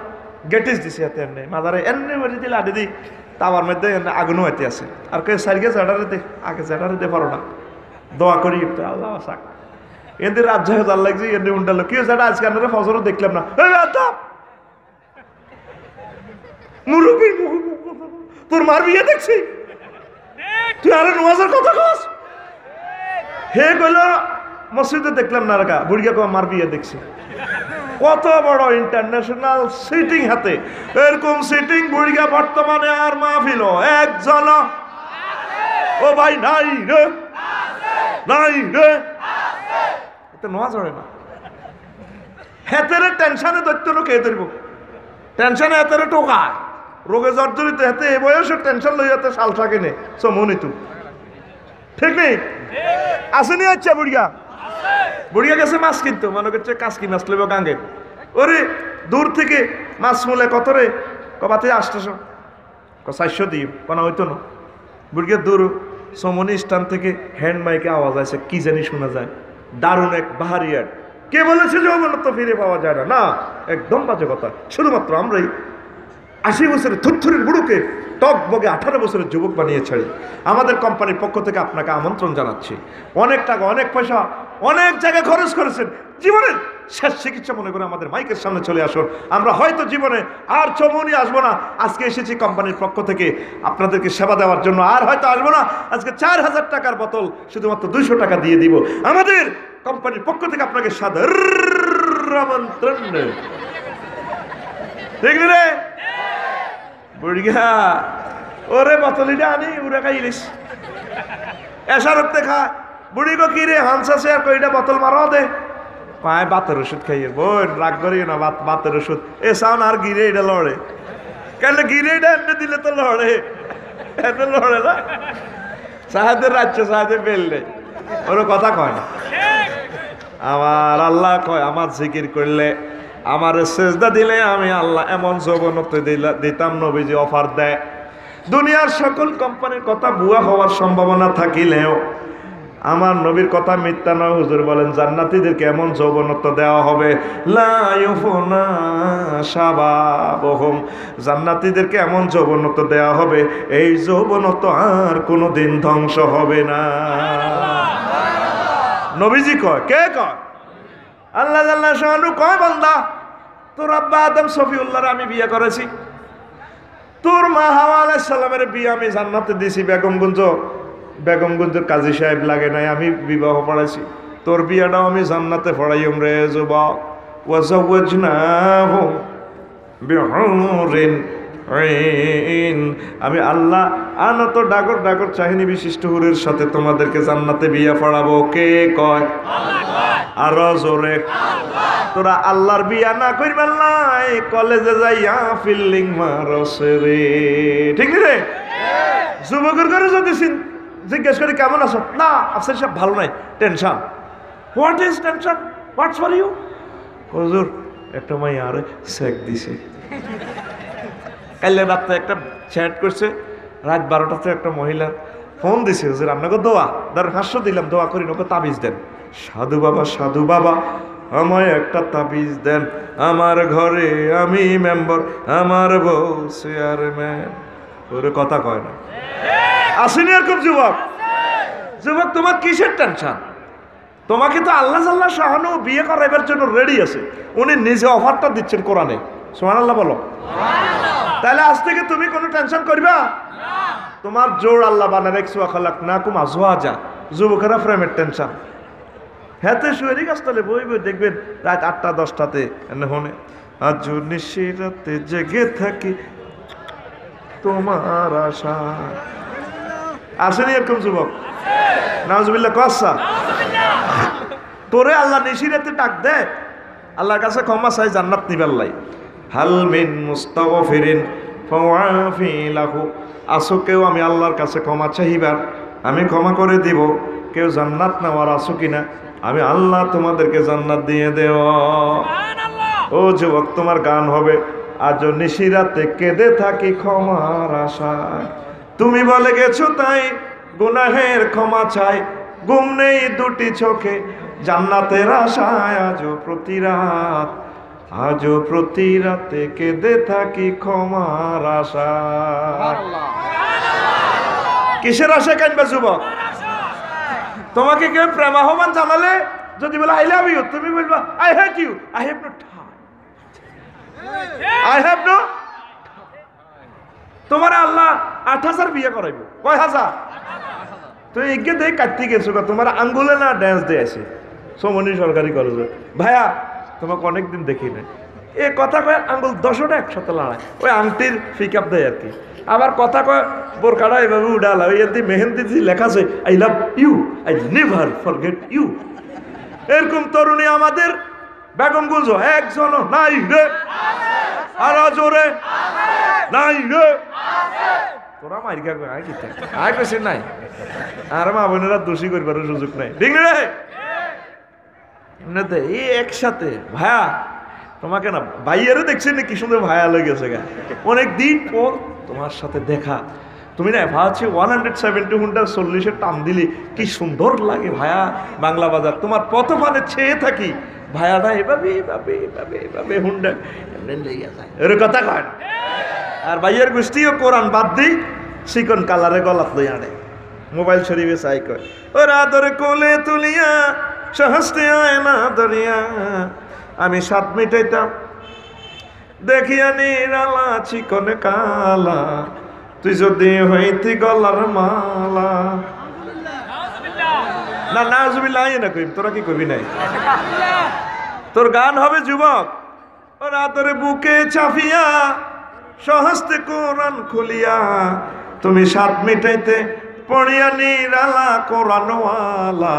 গেটিস দিছে হাতে এমনি মাজারে এমনি বেরিয়ে দিলে আডি দি তাওয়ার মধ্যে আগুনও হইতে আছে আর কে সাইকে জেডারে দে আগে জেডারে দে পারো না দোয়া করি আল্লাহ আসাক এদের রাজ্য জাল লাগছে এদের উল্টালো কি সেটা আজকে আমরা ফজরও দেখলাম না মুরুবি তোর মার বিয়ে দেখছি তুই আরে নমাজের কথা কস হে কইল মসজিদে দেখলাম না রাখা বুড়িয়া কো মার বিয়ে দেখছি কত বড় ইন্টারন্যাশনাল সিটিং হাতে এরকম সিটিং বুড়িয়া বর্তমানে আর মাহফিল একজন ও ভাই নাই রে নাই রে নোয়া চড়ে না হেতেরে টেনশনে দৈত্য লোক হে ধরব টেনশনে হেতেরে টোকায় রোগে জর্জরিত হেতে এ বয়সে টেনশন লই হাতে শালসা কিনে সমনি তু ঠিক নেই আসেনি আচ্ছা বুড়িয়া গেছে মাছ কিনতো মনে করছে কাসকি মাছ লেবে গাঙ্গে ওরে দূর থেকে মাছ মূলে কত রে কবাতে 800 400 দিই কোনা হইতো না বুড়িয়া দূর সমনি স্থান থেকে হ্যান্ড মাইকে আওয়াজ আছে কি জানি শোনা যায় দারুণ এক বাহারি অ্যাড কে বলেছে যে তো ফিরে পাওয়া যায় না, না একদম বাজে কথা। শুধুমাত্র আমরাই 80 বছরের থুরথুরের বুড়োকে টক বগে 18 বছরের যুবক বানিয়ে ছাড়ি। আমাদের কোম্পানির পক্ষ থেকে আপনাকে আমন্ত্রণ জানাচ্ছি। অনেক টাকা অনেক পয়সা অনেক জায়গায় খরচ করেছেন, জীবনের শেষ চিকিৎসা মনে করে আমাদের মাইকের সামনে চলে আসুন। আমরা হয়তো জীবনে আর চমনি আসবো না, আজকে এসেছি কোম্পানির পক্ষ থেকে আপনাদেরকে সেবা দেওয়ার জন্য, আর হয়তো আসবো না। আজকে 4000 টাকার বোতল শুধুমাত্র 200 টাকা দিয়ে দিব। আমাদের কোম্পানির পক্ষ থেকে আপনাকে সাদর আমন্ত্রণ। দেখলি রে বুড়িয়া ওরে বোতলিটা আনি উড়ে খাইলিস এসার খা বুড়ি গো কি রে হানসা সে আর কইটা বোতল মারাও দে পায় বাতের ওষুধ খাইয়ে বোন রাগ করিও না বাতের ওষুধ এ সাউন আর গিরে এটা লড়ে কেন গিরে এটা এমনি দিলে তো লড়ে এত লড়ে না সাহায্যের রাজ্য সাহায্যে বেল নেই ওর কথা কয় না আমার আল্লাহ কয় আমার জিকির করলে আমার সেজদা দিলে আমি আল্লাহ এমন যৌবনত দিতাম নবীজি অফার দেয় দুনিয়ার সকল কোম্পানির কথা ভুয়া হওয়ার সম্ভাবনা থাকিলেও আমার নবীর কথা মিথ্যা নয় হুজুর বলেন জান্নাতীদেরকে এমন যৌবনত্ব দেওয়া হবে লা ইউফনা শাবাবহুম জান্নাতীদেরকে এমন যৌবনত্ব দেওয়া হবে এই যৌবনত্ব আর কোনোদিন ধ্বংস হবে না নবীজি কয় কে কয় আল্লাহ জাল্লা শানু কয় বান্দা তোর আব্বা আদম সফিউল্লাহর আমি বিয়ে করেছি তোর মা হাওয়া আলাইহিস সালামের বিয়ে আমি জান্নাতে দিয়েছি বেগমগঞ্জের কাজী সাহেব লাগে নাই আমি বিবাহ পড়াইছি তোর বিয়াটাও আমি জান্নাতে পড়াইম রে যুবক ওয়াজাওয়াজনাহুম বিহুরিন আইন আমি আল্লাহ আনত ডাগর ডাগর চাহিনী বিশিষ্ট হুরের সাথে তোমাদেরকে জান্নাতে বিয়া পড়াবো কে কয় আর জোরে তোরা আল্লাহর বিয়া না কইবার নাই কলেজে যাইয়া ফিল্ডিং মারছে রে ঠিক রে যুবকের ঘরে যদি জিজ্ঞেস করি কেমন আছো না আফসার সাহেব ভালো নাই tension what is tension what's for you হুজুর একটা মাই আরে সেক দিছে কাল রাতে একটা চ্যাট করছে রাত 12টাতে একটা মহিলার ফোন দিছে হুজুর আপনাকে দোয়া দরখাস্ত দিলাম দোয়া করি ওকে তাবিজ দেন সাধু বাবা আমায় একটা তাবিজ দেন আমার ঘরে আমি মেম্বার আমার বউ চেয়ারম্যান ওরে কথা কয় না আসেনি এরকম যুবক তোমার কিসের টেনশন তোমাকে তো আল্লাহ জাল্লা শাহানু বিয়ে করাইবার জন্য রেডি আছে উনি নিজে অফারটা দিচ্ছেন কোরআনে সুবহানাল্লাহ বলো তাহলে আজ থেকে তুমি কোনো টেনশন করবা তোমার জোর আল্লাহ বানা রেখছো খালাকনাকুম আজওয়াজা যুবকেরা প্রেমের টেনশন হাতে শুয়ে গাছতলে বই দেখবেন রাত 8টা 10টাতে এনে হনে আজ নিশিরাতে জেগে থাকি তোমার আশা আসেনি এরকম যুবক নাউজুবিল্লাহ কসা তোরে আল্লাহ নিশিরাতে ডাক দে আল্লাহর কাছে ক্ষমা চাই জান্নাত নিবাল্লাই হাল মিন মুস্তাগফিরিন ফাওয়াফি লাহু আসো কেউ আমি আল্লাহর কাছে ক্ষমা চাইবার আমি ক্ষমা করে দিব কেউ জান্নাত নেওয়ার আসো কিনা আমি আল্লাহ তোমাদেরকে জান্নাত দিয়ে দেব ও যুবক তোমার গান হবে আজ নিশিরাতে কেঁদে থাকি ক্ষমার আশায় তুমি বলে গেছো তাই গুনাহের ক্ষমা চাই ঘুম নেই দুটি চোখে জান্নাতের আশায় আজও প্রতি রাতে কেঁদে থাকি ক্ষমার আশায় কিসের আশায় কাঁদবে যুবক তোমাকে কেউ প্রেম আহ্বান জানালে যদি বলে আই লাভ ইউ তুমি বলবা I hate you I have no time I have no তোমার আল্লাহ 8000 বিয়ে করাইব কয় হাজার তুই এগে দেখ কাটতে গেছো তোমার আঙ্গুলে না ড্যান্স দিয়েছে সমনি সরকারি কলেজে ভাইয়া তোমাকে অনেকদিন দেখি না এ কথা কয় আঙ্গুল 10টা একসাথে লড়ায় ওই আংটির পিক আপ দেয় আর কি আবার কথা কয় বোরকাটা এভাবে উড়ালা ওই এতে মেহেন্দি লেখা আছে I love you I never forget you এরকম তরুণী আমাদের বেগমগঞ্জ একজনও নাই রে আর জোরে নাই রে তোরা মাইর খাবে আয় কি আয় পেছে নাই আর মা বোনেরা দোষী করবার সুযোগ নাই ঠিক রে এমনিতে এই একসাথে ভাইয়া তোমাকে না ভাইয়ারে দেখছেন কি সুন্দর ভাইয়া লেগে গেছে গা অনেক দিন পর তোমার সাথে দেখা তুমি না ভাবছি 170 হুন্ডা 40-এর টান দিলি কি সুন্দর লাগে ভাইয়া বাংলা বাজার তোমার পথপানে ছেয়ে থাকি ভাইয়াটা এভাবে হুন্ডা এমনি লেগে যায় এর কথা কয় আর ভাইয়ের গোষ্ঠীও কোরআন বাদ দিই চিকন কালারে গলাত লই আনে মোবাইল শরীফে চাই কয় ও রাতরে কোলে তুলিয়া সহস্তে আয় না দরিয়া আমি সাত মিটাইতাম দেখিয়া নিরালা চিকন কালা তুই যদি হইতি গলার মালা না নাউজুবিল্লাহ না কইম তোরা কি কইবি নাই তোর গান হবে যুবক ও রাতরে বুকে চাপিয়া সহস্তে কোরআন খুলিয়া তুমি সাত মিটাইতে পড়িয়া নিরালা কোরআনওয়ালা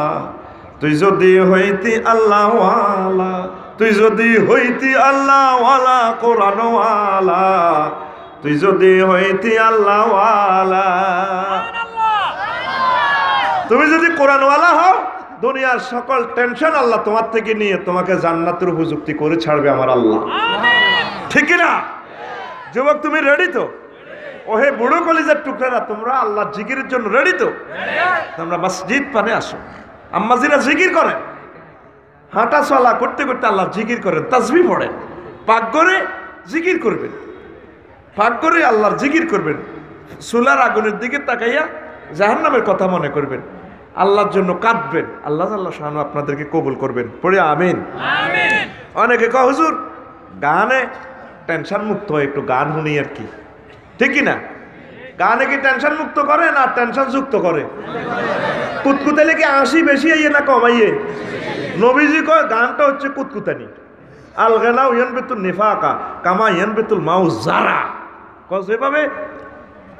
তুই যদি হইতি আল্লাহওয়ালা তুই যদি হইতি আল্লাহওয়ালা কোরআনওয়ালা তুই যদি হইতি আল্লাহওয়ালা, তুমি যদি কোরআনওয়ালা হও, দুনিয়ার সকল টেনশন আল্লাহ তোমার থেকে নিয়ে তোমাকে জান্নাতের উপযুক্তি করে ছাড়বে আমার আল্লাহ। ঠিক না যুবক? তুমি রেডি তো? ওহে বুড়ো কলিজার টুকরারা, তোমরা আল্লাহ জিকিরের জন্য রেডি তো? তোমরা মসজিদ পানে আসো, আম্মাজিরা জিকির করেন, হাঁটা চলা করতে করতে আল্লাহ জিকির করেন, তাসবিহ পড়েন, পাক করে জিকির করবেন, পাক করে আল্লাহর জিকির করবেন, চুলার আগুনের দিকে তাকাইয়া জাহান্নামের কথা মনে করবেন, আল্লাহর জন্য কাঁদবেন, আল্লাহ শাহানু আপনাদেরকে কবুল করবেন। পড়ে আমিন। অনেকে কয় হুজুর গানে টেনশন মুক্ত হয়, একটু গান শুনি আর কি, ঠিক কি না? গানে কি টেনশন মুক্ত করে না টেনশন যুক্ত করে? কুতকুতালে কি হাসি বেশি আইয়ে না কমাইয়ে? নবীজি কয় গানটা হচ্ছে কুতকুতানি। আল গানাউ ইয়ানবিতুন নিফাকা কামা ইয়ানবিতুল মাউজ জারা। কয় যেভাবে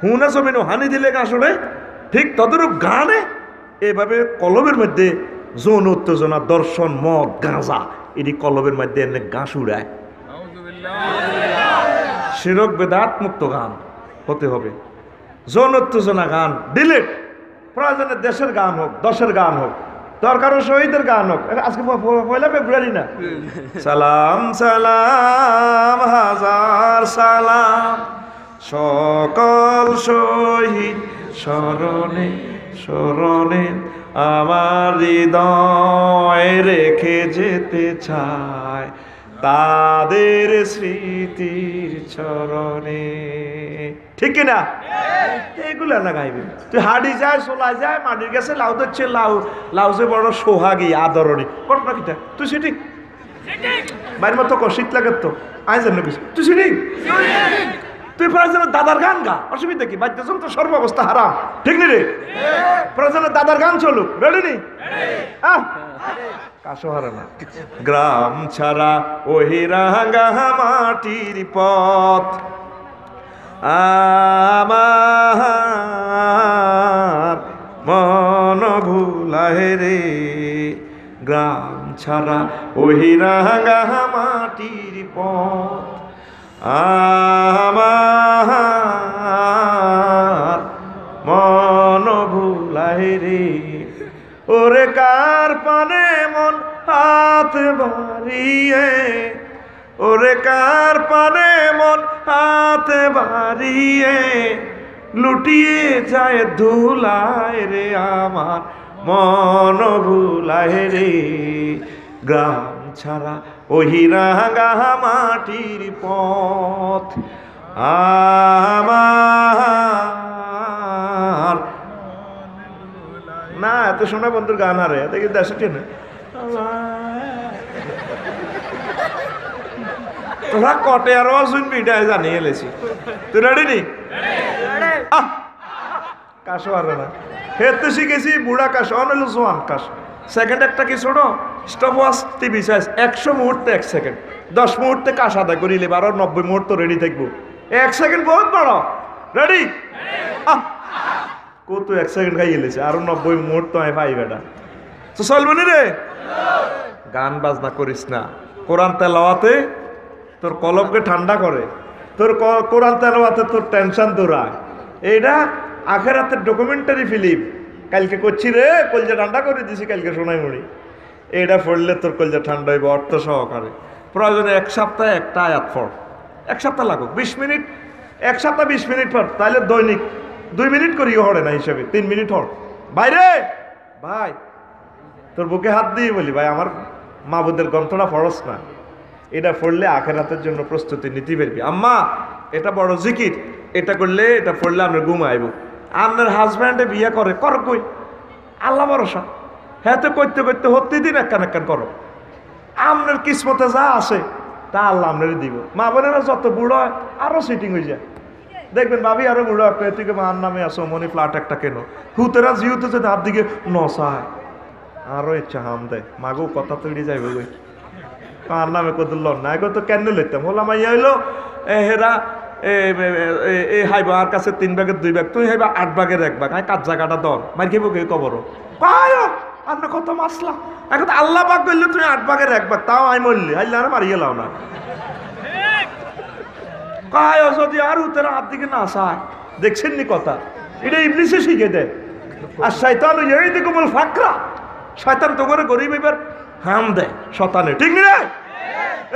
হুনা জমিনো হানি দিলে গা শুনে, ঠিক তদরূপ গানে এভাবে কলবের মধ্যে যৌন উত্তেজনা, দর্শন, মদ, গাঁজা, এটি কলবের মধ্যে এনে গাছ উড়ায়। শিরক বেদাত মুক্ত গান হতে হবে। যৌন উত্তেজনা গান ডিলিট। প্রয়োজনে দেশের গান হোক, দশের গান হোক, দরকার শহীদের গান হোক। আজকে 1 ফেব্রুয়ারি না? সালাম সালাম হাজার সালাম সকল শহীদ স্মরণে স্মরণে আমার হৃদয় রেখে যেতে চায় তাদের স্মৃতির চরণে। ঠিক কিনা? এগুলা না গাইবে। তুই হাড়ি যায়, সোলাই যায়, মাটির কাছে লাউ দিচ্ছে, লাউ যে বড় সোহাগী আদরণী ঘটনা কিটা? তুই সেটি বাইরের মতো শীত লাগে তো আয় জানো কিছু, তুই সেটি তুই প্রয়োজনে দাদার গান গা, অসুবিধা কি? বাদ্যযন্ত্র সর্বাবস্থা হারাম, ঠিক নি রে? প্রয়োজনে দাদার গান চলুক, রেডি নি? কাশো হারা না। গ্রাম ছাড়া ওহি রাঙা মাটির পথ আমার মন ভুলায় রে, গ্রাম ছাড়া ওহি রাঙা মাটির পথ আমার মন ভুলায় রে। ওরে কার পানে মন হাত বাড়িয়ে, ওরে কার পানে মন হাত বাড়িয়ে লুটিয়ে যায় ধুলায় রে, আমার মন ভুলায় রে। গ্রাম ছাড়া ওহি রাঙা মাটির পথ আমার না। এত শোনা বন্ধুর গান আরে দেখি দেশে টেনে তোরা কটে আরো শুনবি, এটা জানিয়ে এলেছি। তুই রেডি নি? কাশো আর না হেতে শিখেছি বুড়া কাশ, অনল জোয়ান কাশ। সেকেন্ড একটা কি ছোট স্টপ ওয়াচ টিভি সাইজ, 100 মুহূর্তে 1 সেকেন্ড, 10 মুহূর্তে কাশ আদা করিলে 90 মুহূর্ত রেডি থাকবো। 1 সেকেন্ড বহুত বড়। রেডি? কত 1 সেকেন্ড খাই এলেছে, আরো 90 মুহূর্ত আমি পাই বেটা। তো চলবে নি রে? গান বাজনা করিস না। কোরআন তেলাওয়াতে তোর কলবকে ঠান্ডা করে, তোর কোরআন তেলাওয়াতে তোর টেনশন দৌড়ায়। এইটা আখেরাতের ডকুমেন্টারি ফিল্ম। কালকে করছি রে, কলজা ঠান্ডা করে দিছি কালকে শোনাই মুড়ি। এইটা পড়লে তোর কলজা ঠান্ডা হইব অর্থ সহকারে। প্রয়োজনে 1 সপ্তাহে একটা আয়াত পড়, 1 সপ্তাহ লাগুক, 20 মিনিট, 1 সপ্তাহ 20 মিনিট পর, তাহলে দৈনিক 2 মিনিট করিও হরে না হিসাবে 3 মিনিট হর। বাইরে ভাই তোর বুকে হাত দিয়ে বলি, ভাই আমার মাবুদের গ্রন্থটা ফরজ না, এটা পড়লে আখেরাতের জন্য প্রস্তুতি নিতে পারবি। আম্মা এটা বড় জিকির, এটা করলে এটা পড়লে আমরা ঘুম আইব। আপনার হাজব্যান্ডে বিয়ে করে কর কই? আল্লাহ ভরসা, হ্যাঁ তো করতে করতে হতে দিন একখান করো। আপনার কিসমতে যা আছে তা আল্লাহ আপনার দিব। মা বোনেরা যত বুড়ো হয় আরো সিটিং হয়ে যায়, দেখবেন ভাবি আরো বুড়ো একটা থেকে মার নামে আসো মনি ফ্ল্যাট একটা কেন, হুতেরা জিহুতে যে তার দিকে নসায় আরো ইচ্ছা হাম দেয়। মাগো কথা তো এড়িয়ে যাইবে গই, কার নামে কত লন না এগো তো কেন লইতাম হলাম মাইয়া হইলো হেরা এই হাইব আর কাছে 3 ভাগের 2 ভাগ, তুই হাইবা 8 ভাগের 1 ভাগ, কাজ জায়গাটা দর মার খেবো কে কবর পায় আপনার কত মাসলা। এখন আল্লাহ পাক করলে তুমি 8 ভাগের 1 ভাগ, তাও আমি মরলি আল্লাহ আর মারিয়ে লাও না। কায় যদি আর উতের হাত দিকে না চায়, দেখছেন নি কথা, এটা ইবলিসে শিখে দেয়। আর শয়তান এই দিকে বল ফাকরা, শয়তান তো করে গরিব এবার হাম দেয় শতানে, ঠিক রে?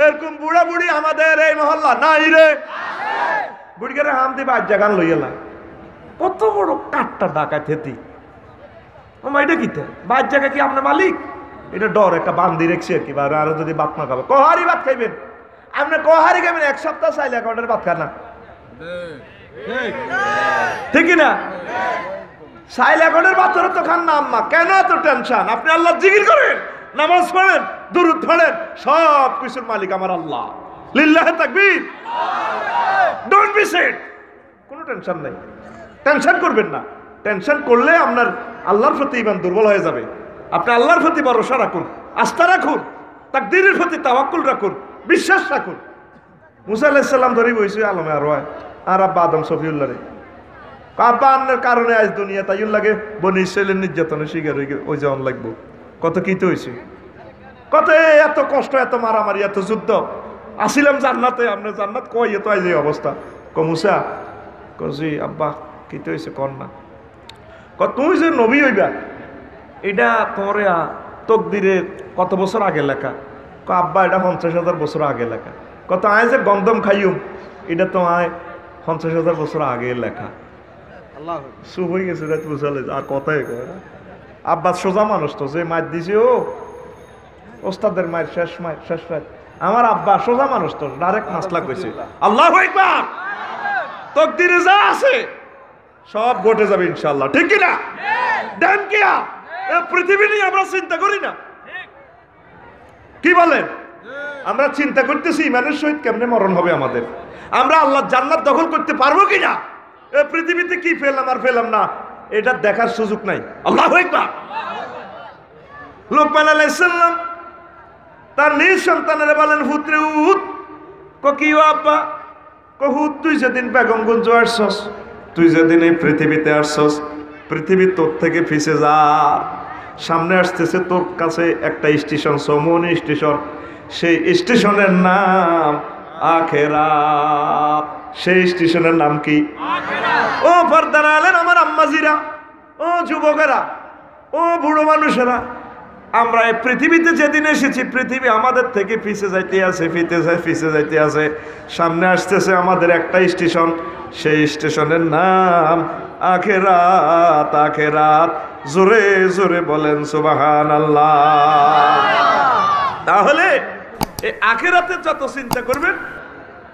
এরকম বুড়া বুড়ি আমাদের এই মহল্লা নাই রে, বুড়িকে হাম দিবে আজ জাগান লই এলাম। কত বড় কাঠটা ডাকায় থেতি, আমার এটা কিতে বাদ জায়গা কি আপনার মালিক? এটা ডর একটা বান্ধি রেখছি আর কি, বা আরো যদি ভাত না খাবে, কহারি ভাত খাইবেন আপনি, কহারি খাবেন, এক সপ্তাহ চাইলে অ্যাকাউন্টের ভাত খান না, ঠিক না? চাইলে অ্যাকাউন্টের ভাত তো খান না আম্মা, কেন এত টেনশন? আপনি আল্লাহ জিকির করেন, নামাজ পড়েন, দুরূদ পড়েন, সব কিছুর মালিক আমার আল্লাহ। লিল্লাহে তাকবীর, ডোন্ট বি সেড, কোনো টেনশন নাই, টেনশন করবেন না। টেনশন করলে আপনার আল্লাহর প্রতি ঈমান দুর্বল হয়ে যাবে। আপনি আল্লাহর প্রতি ভরসা রাখুন, আস্থা রাখুন, তাকদীরের প্রতি তাওয়াক্কুল রাখুন, বিশ্বাস রাখুন। মুসা আলাইহিস সালাম ধরে বইছে আলমে আর হয় আর আব্বা আদম সফিউল্লাহ রে, আব্বা আন্নের কারণে আজ দুনিয়া তাইউল লাগে বনি ইসরাইলের নির্যাতনের শিকার হয়ে ওই যেমন লাগবো, কত কিতে হয়েছে, কত এত কষ্ট, এত মারামারি, এত যুদ্ধ। আসিলাম জান্নাতে, আপনার জান্নাত কই এত আজ এই অবস্থা। মুসা কজি আব্বা কিতে হয়েছে কর না, তুমি যে নবী হইবা এটা তোমার তকদিরের কত বছর আগে লেখা? আব্বা এটা 50,000 বছর আগে লেখা। কত আয় যে গন্ধম খাইম এটা তো আয় 50,000 বছর আগে লেখা। চুপ হয়ে গেছে রাত বুঝালে আর কথাই কয় না। আব্বা সোজা মানুষ তো, যে মার দিছে ও ওস্তাদের মায়ের শেষ মায়ের শেষ রাত, আমার আব্বা সোজা মানুষ তো, ডাইরেক্ট মাসলা কইছে আল্লাহু আকবার, তকদিরে যা আছে সব ঘটে যাবে ইনশাআল্লাহ, ঠিক কি না? দেন কি পৃথিবী নিয়ে আমরা চিন্তা করি না, কি বলেন? আমরা চিন্তা করতেছি ইমানের সহিত কেমনে মরণ হবে আমাদের, আমরা আল্লাহ জান্নাত দখল করতে পারবো কিনা, এই পৃথিবীতে কি পেলাম আর পেলাম না এটা দেখার সুযোগ নাই। আল্লাহু আকবার। লোকমান আলাইহিস সালাম তার নিজ সন্তানেরা বলেন, পুত্রে উঠ। কি আব্বা? হুত তুই যেদিন বেগমগঞ্জ আসছস, তুই যেদিন এই পৃথিবীতে আসছস, পৃথিবী তোর থেকে পিছে যা, সামনে আসতেছে তোর কাছে একটা স্টেশন, সমনি স্টেশন, সেই স্টেশনের নাম আখিরাত। সেই স্টেশনের নাম কি? ও পর্দার আলেন আমার আম্মাজিরা, ও যুবকেরা, ও বুড়ো মানুষেরা, আমরা এই পৃথিবীতে যেদিন এসেছি পৃথিবী আমাদের থেকে পিছে যাইতে আছে, পিছে যাইতে আছে, সামনে আসতেছে আমাদের একটা স্টেশন, সেই স্টেশনের নাম আখিরাত। আখিরাত, জোরে জোরে বলেন সুবহানাল্লাহ। তাহলে এই আখিরাতে যত চিন্তা করবেন,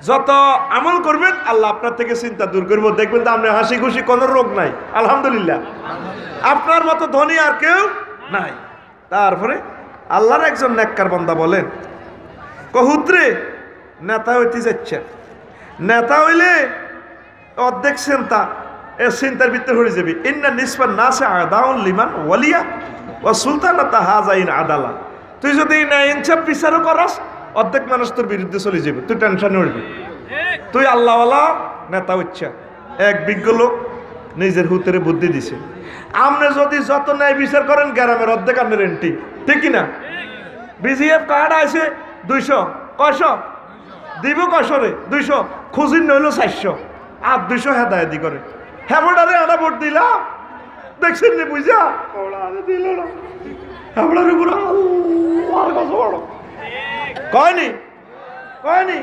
যত আমল করবেন, আল্লাহ আপনার থেকে চিন্তা দূর করবো। দেখবেন তো আপনি হাসি খুশি, কোনো রোগ নাই, আলহামদুলিল্লাহ। আপনার মতো ধনী আর কেউ নাই। তারপরে আল্লাহর একজন নেককার বান্দা বলেন, কহুত্রে নেতা হইতে যাচ্ছেন, নেতা হইলে অর্ধেক চিন্তা এ চিন্তার ভিতরে হয়ে যাবে। ইন্না নিসফান নাসে আদাউল লিমান ওয়ালিয়া ও সুলতানাতা হাজাইন আদালা। তুই যদি না ইনসাফ বিচারও করস, অর্ধেক মানুষ তোর বিরুদ্ধে চলে যাবে, তুই টেনশনে উঠবি। তুই আল্লাহওয়ালা নেতা হচ্ছে, এক বিজ্ঞ লোক নিজের হুতেরে বুদ্ধি দিছে, আপনি যদি যত ন্যায় বিচার করেন গ্রামের অর্ধেক আপনার এন্ট্রি, ঠিক কিনা? বিজিএফ কার্ড আছে 200, কয়শো দিব, কয়শোরে 200, খুঁজিন নইল 400, আর 200 হেদায়তি করে। হ্যাবড়ারে আনা ভোট দিলাম, দেখছেন নি বুঝা দিল না, হ্যাবড়ার উপর আল্লাহর কত বড় কয়নি, কয়নি।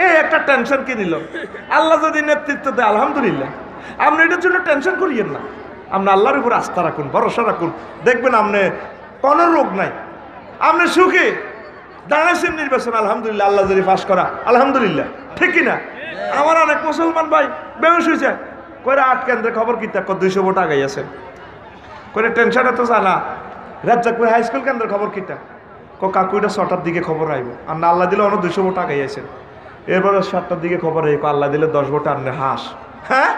এই একটা টেনশন কি দিল, আল্লাহ যদি নেতৃত্ব দেয় আলহামদুলিল্লাহ। আপনি এটার জন্য টেনশন করিয়েন না, আপনি আল্লাহর উপর আস্থা রাখুন, ভরসা রাখুন, দেখবেন আপনি কোনো রোগ নাই, আপনি সুখে দাঁড়াইছেন নির্বাচন, আলহামদুলিল্লাহ। আল্লাহ যদি পাস করা, আলহামদুলিল্লাহ, ঠিক কিনা? আমার অনেক মুসলমান ভাই বেহুশ হয়েছে, কইরা 8 কেন্দ্রে খবর কিতা 200 ভোট আগাই আছে, করে টেনশন এত জানা। রাজ্জাকপুর হাই স্কুল কেন্দ্রের খবর কিতা কাকু এটা 6টার দিকে খবর আইব, আর না আল্লাহ দিলে অন্য 200 ভোট আগাই আছে। এরপরে 7টার দিকে খবর আইব, আল্লাহ দিলে 10 ভোট আনলে হাস। হ্যাঁ,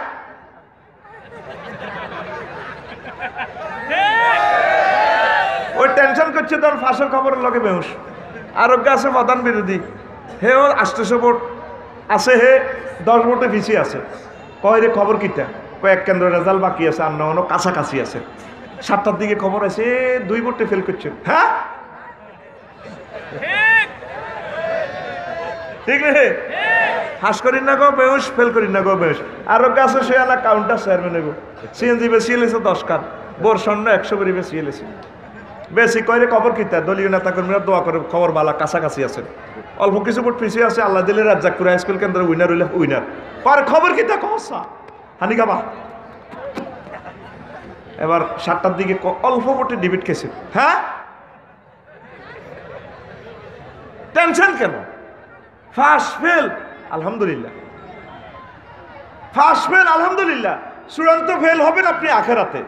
ওই টেনশন করছে তোর ফাঁসের খবরের লগে বেহুশ। আরোগ্য আছে প্রধান বিরোধী, হে ওর 800 ভোট আছে, হে 10 ভোটে পিছিয়ে আছে। কয় রে খবর কিতা? কয়েক কেন্দ্র রেজাল্ট বাকি আছে, আর অন্য কাছাকাছি আছে। 7টার দিকে খবর আছে 2 ভোটে ফেল করছে। হ্যাঁ ঠিক রে, হাস করি না গো বেউস, ফেল করি না গো বেউস। আরো গাছে সে আলা কাউন্টার চেয়ারম্যান গো সিএনজি বেশি এলেছে 10 কান, বোর স্বর্ণ 100 করে বেশি এলেছে। বেশি কইরে কবর কিতা দলীয় নেতা কর্মীরা দোয়া করে খবর বালা কাছাকাছি আছেন, অল্প কিছু ফুট পিছিয়ে আছে। আল্লাহ দিলে রাজ্জাকপুর হাই স্কুল কেন্দ্রের উইনার হইলে উইনার পরে খবর কিতা কসা হানি গাবা। এবার 7টার দিকে অল্প ফুটে ডিবিট খেয়েছে। হ্যাঁ টেনশন কেন? ফার্স্ট ফেল আলহামদুলিল্লাহ, ফার্স্ট ফেল আলহামদুলিল্লাহ। চূড়ান্ত ফেল হবেন আপনি আখেরাতে।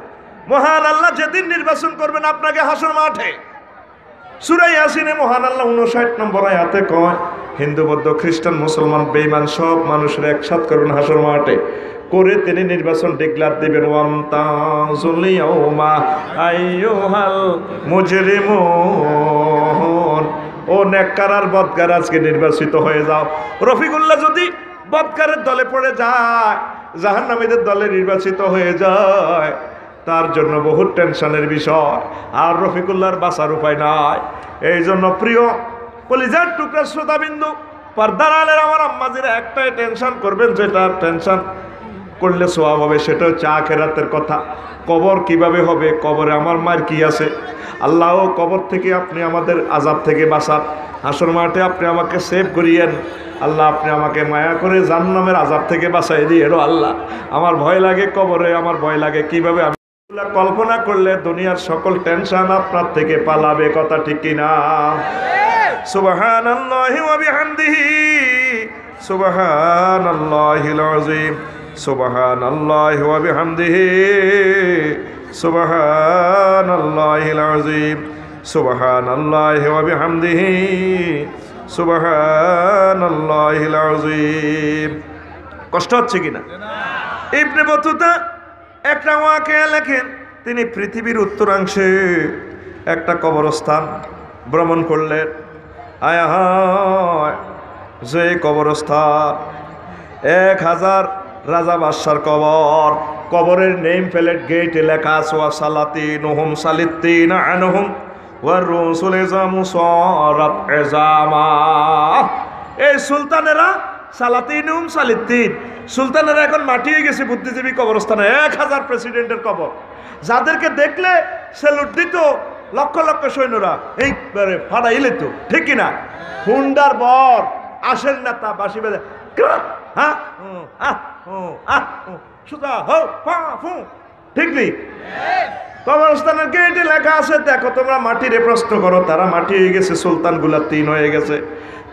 মহান আল্লাহ যেদিন নির্বাচন করবেন আপনাকে হাসর মাঠে, সূরা ইয়াসিনে মহান আল্লাহ 59 নম্বর আয়াতে কয়, হিন্দু বৌদ্ধ খ্রিস্টান মুসলমান বেঈমান সব মানুষের একসাথ করবেন হাসর মাঠে, করে তিনি নির্বাচন ডিক্লার দিবেন। ওয়ামতাজুল ইয়াউমা আইয়ুহাল মুজরিমুন, ও নেককার আর বদকার আজকে নির্বাচিত হয়ে যাও। রফিকুল্লাহ যদি বদকারের দলে পড়ে যায়, জাহান্নামীদের দলে নির্বাচিত হয়ে যায়, তার জন্য বহু টেনশনের বিষয়। আর রফিকুল্লাহর বাঁচার উপায় নাই। এই জন্য প্রিয় কলিজার টুকরা শ্রোতাবিন্দু, পর্দার আলের আমার আম্মাজিরা একটাই টেনশন করবেন, যেটা টেনশন করলে সোয়াব হবে, সেটা হচ্ছে আখিরাতের কথা। কবর কিভাবে হবে, কবরে আমার মার কি আছে। আল্লাহ কবর থেকে আপনি আমাদের আযাব থেকে বাঁচান, হাসর মাঠে আপনি আমাকে সেভ করিয়েন। আল্লাহ আপনি আমাকে মায়া করে জাহান্নামের আযাব থেকে বাঁচাই দিয়েন। আল্লাহ আমার ভয় লাগে কবরে, আমার ভয় লাগে কিভাবে আমি কল্পনা করলে দুনিয়ার সকল টেনশন আপনার থেকে পালাবে, কথা ঠিক কিনা? সুবহানাল্লাহি ওয়া বিহামদিহি সুবহানাল্লাহিল আযীম সুবহানাল্লাহি ওয়া বিহামদিহি সুবহানাল্লাহিল আযীম সুবহানাল্লাহি ওয়া বিহামদিহি সুবহানাল্লাহিল আযীম। কষ্ট হচ্ছে কিনা? ইবনে বতুতা একটা ওয়াকিয়া লেখেন, তিনি পৃথিবীর উত্তরাংশে একটা কবরস্থান ভ্রমণ করলেন। আয় হায়, যে কবরস্থান 1000 রাজা বাদশার কবর, কবরের নেম প্লেট গেটে লেখা আছে ওয়াসালাতিনুহুম সালিতিনা আনহুম ওয়ার রুসুল ইজামু সারাত ইজামা। এই সুলতানেরা সালাতিনুহুম সালিতিন, সুলতানেরা এখন মাটি হয়ে গেছে বুদ্ধিজীবী কবরস্থানে। 1000 প্রেসিডেন্টের কবর, যাদেরকে দেখলে স্যালুট দিত লক্ষ লক্ষ সৈন্যরা, এইবারে ফাড়াইলে তো ঠিক কিনা? হুন্ডার বর আসেন না তা বাসি বেজে, হ্যাঁ সুতা হো ফু, ঠিক নেই? কবরস্থানের গেটে লেখা আছে, দেখো তোমরা মাটিরে প্রশ্ন করো। তারা মাটি হয়ে গেছে, সুলতান গুলা 3 হয়ে গেছে।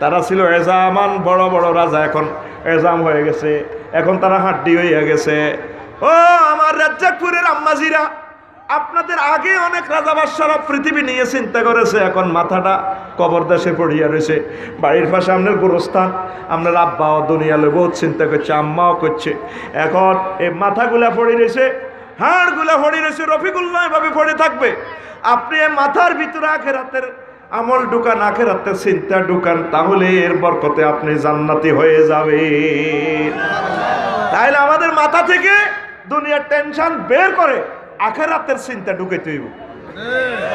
তারা ছিল এজামান, বড় বড় রাজা, এখন এজাম হয়ে গেছে, এখন তারা হাড্ডি হয়ে গেছে। ও আমার রাজ্জাকপুরের আম্মাজিরা, আপনাদের আগে অনেক রাজা বাদশারা পৃথিবী নিয়ে চিন্তা করেছে, এখন মাথাটা কবর দেশে পড়িয়া রয়েছে। বাড়ির পাশে আপনার গোরস্থান, আপনার আব্বাও দুনিয়ালে বহুত চিন্তা করছে, আম্মাও করছে। এখন এই মাথাগুলা পড়ে রয়েছে, হাড়গুলা পড়ে রয়েছে, রফিকুল্লাহ এভাবে পড়ে থাকবে। আপনি এই মাথার ভিতরে আখিরাতের আমল ঢুকান, আখিরাতের চিন্তা ঢুকান, তাহলে এর বরকতে আপনি জান্নাতি হয়ে যাবেন। তাহলে আমাদের মাথা থেকে দুনিয়ার টেনশন বের করে আখিরাতের চিন্তা ঢুকাইতে হইব,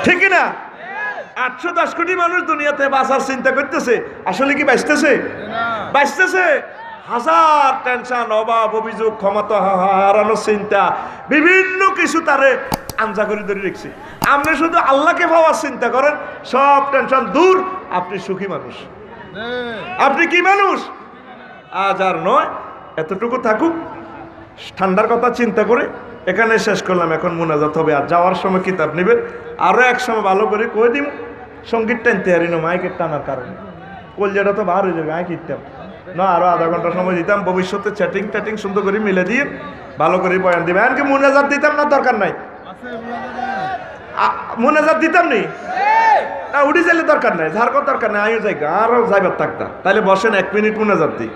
ঠিক না? 810 কোটি মানুষ দুনিয়াতে বাঁচার চিন্তা করতেছে, আসলে কি বাঁচতেছে? বাঁচতেছে। হাজার টেনশন, অভাব, অভিযোগ, ক্ষমতা হারানোর চিন্তা, বিভিন্ন কিছু তারে আঞ্জা করে ধরে রেখেছে। আপনি শুধু আল্লাহকে পাওয়ার চিন্তা করেন, সব টেনশন দূর, আপনি সুখী মানুষ। আপনি কি মানুষ? আজ আর নয়, এতটুকু থাকুক। ঠান্ডার কথা চিন্তা করে এখানে শেষ করলাম। এখন মুনাজাত হবে, আর যাওয়ার সময় কিতাব নেবেন। আরও এক সময় ভালো করে কয়ে দিব, সঙ্গীত টানতে হারিনো মাইকের টানার কারণে কলজাটা তো বার হয়ে যাবে। আমি কিনতাম না, আরও আধা ঘন্টা সময় দিতাম। ভবিষ্যতে চ্যাটিং ট্যাটিং সুন্দর করে মিলে দিয়ে ভালো করে বয়ান দিবে। এমনকি মুনাজাত দিতাম না, দরকার নাই। মুনাজাত দিতাম নি না, উঠে যাইলে দরকার নাই, ঝাড়কর দরকার নাই, আমিও যাই আরও যাইবার থাকতাম। তাহলে বসেন 1 মিনিট মুনাজাত দিই।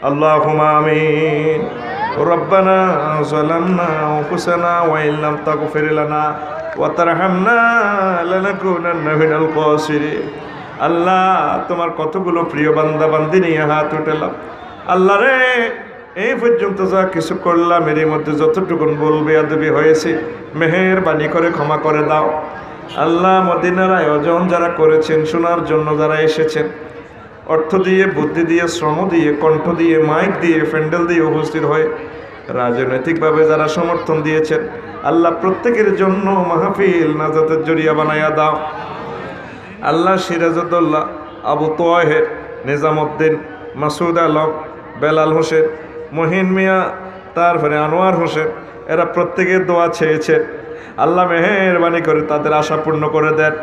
আল্লাহুম্মা আমিন। রব্বানা যালামনা আনফুসানা ওয়া ইন লাম তাগফির লানা ওয়া তারহামনা লানাকুনান্না মিনাল খাসিরিন। আল্লাহ, তোমার কতগুলো প্রিয় বান্দা বান্দি নিয়ে হাত উঠালাম। আল্লাহ রে, এই পর্যন্ত যা কিছু করলাম, এর মধ্যে যতটুকুন বলবে আদবি হয়েছে, মেহেরবানি করে ক্ষমা করে দাও। আল্লাহ, মদিনার আয়োজন যারা করেছেন, শোনার জন্য যারা এসেছেন, অর্থ দিয়ে, বুদ্ধি দিয়ে, শ্রম দিয়ে, কণ্ঠ দিয়ে, মাইক দিয়ে, প্যান্ডেল দিয়ে উপস্থিত হয়ে রাজনৈতিকভাবে যারা সমর্থন দিয়েছেন, আল্লাহ প্রত্যেকের জন্য মাহফিল নাজাতের জরিয়া বানায়া দাও। আল্লাহ সিরাজউদ্দৌলা, আবু তোয়াহের, নিজামউদ্দিন, মাসুদ আলম, বেলাল হোসেন, মহিন মিয়া, তারপরে আনোয়ার হোসেন, এরা প্রত্যেকের দোয়া চেয়েছেন। আল্লাহ মেহেরবানি করে তাদের আশা পূর্ণ করে দেন।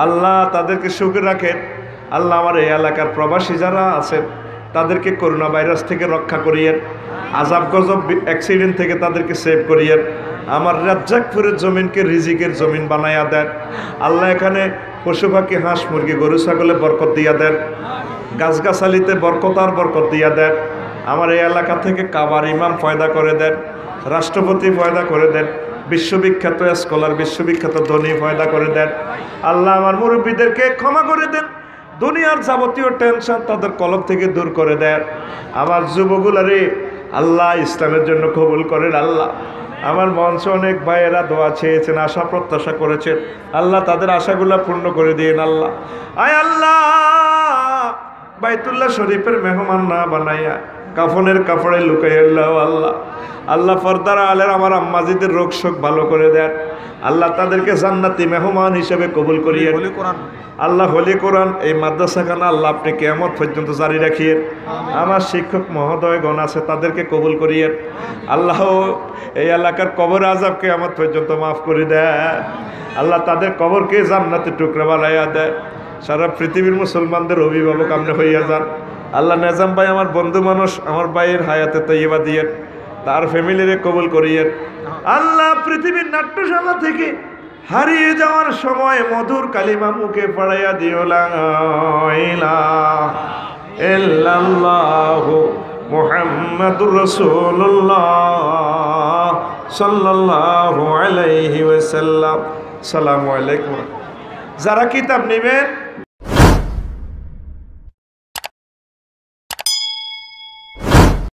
আল্লাহ তাদেরকে সুখে রাখেন। আল্লাহ আমার এই এলাকার প্রবাসী যারা আছেন তাদেরকে করোনা ভাইরাস থেকে রক্ষা করিয়েন, আজাব গজব অ্যাক্সিডেন্ট থেকে তাদেরকে সেভ করিয়েন। আমার রাজ্জাকপুরের জমিনকে রিজিকের জমিন বানাইয়া দেন। আল্লাহ এখানে পশু পাখি, হাঁস মুরগি, গরু ছাগলে বরকত দিয়া দেন, গাছগাছালিতে বরকত আর বরকত দিয়া দেন। আমার এই এলাকা থেকে কাবার ইমাম পয়দা করে দেন, রাষ্ট্রপতি পয়দা করে দেন, বিশ্ববিখ্যাত স্কলার, বিশ্ববিখ্যাত ধনী পয়দা করে দেন। আল্লাহ আমার মুরব্বীদেরকে ক্ষমা করে দেন, দুনিয়ার যাবতীয় টেনশন তাদের কলব থেকে দূর করে দেন। আমার যুবগুলারে আল্লাহ ইসলামের জন্য কবুল করেন। আল্লাহ আমার মঞ্চে অনেক ভাইয়েরা দোয়া চেয়েছেন, আশা প্রত্যাশা করেছেন, আল্লাহ তাদের আশাগুলা পূর্ণ করে দিন। আল্লাহ আয় আল্লাহ বাইতুল্লাহ শরীফের মেহমান না বানাইয়া কাফনের কাপড়ে লুকাইয়া আল্লাহ, আল্লাহ পর্দার আলের আমার আম্মাজিদের রোগ শোক ভালো করে দেন। আল্লাহ তাদেরকে জান্নাতি মেহমান হিসেবে কবুল করিয়ে। আল্লাহ হলি কোরআন এই মাদ্রাসাখানা আল্লাহ আপনি কিয়ামত পর্যন্ত জারি রাখিয়েন। আমার শিক্ষক মহোদয়গণ আছে তাদেরকে কবুল করিয়েন। আল্লাহ এই এলাকার কবর আযাব কিয়ামত পর্যন্ত মাফ করে দেন। আল্লাহ তাদের কবরকে জান্নাতের টুকরা বানাইয়া দেয়। সারা পৃথিবীর মুসলমানদের অভিভাবক আপনি হইয়া যান। আল্লাহ নেজাম ভাই আমার বন্ধু মানুষ, আমার ভাইয়ের হায়াতে তৈবা দিয়েন, তার ফ্যামিলিরে কবুল করিয়েন। আল্লাহ পৃথিবীর নাট্যশালা থেকে হারিয়ে যাওয়ার সময় মধুর কালিমা মুখে পড়াইয়া দিও, লা ইলাহা ইল্লাল্লাহু মুহাম্মাদুর রাসূলুল্লাহ সাল্লাল্লাহু আলাইহি ওয়াসাল্লাম। আসসালামু আলাইকুম। যারা কিতাব নেবেন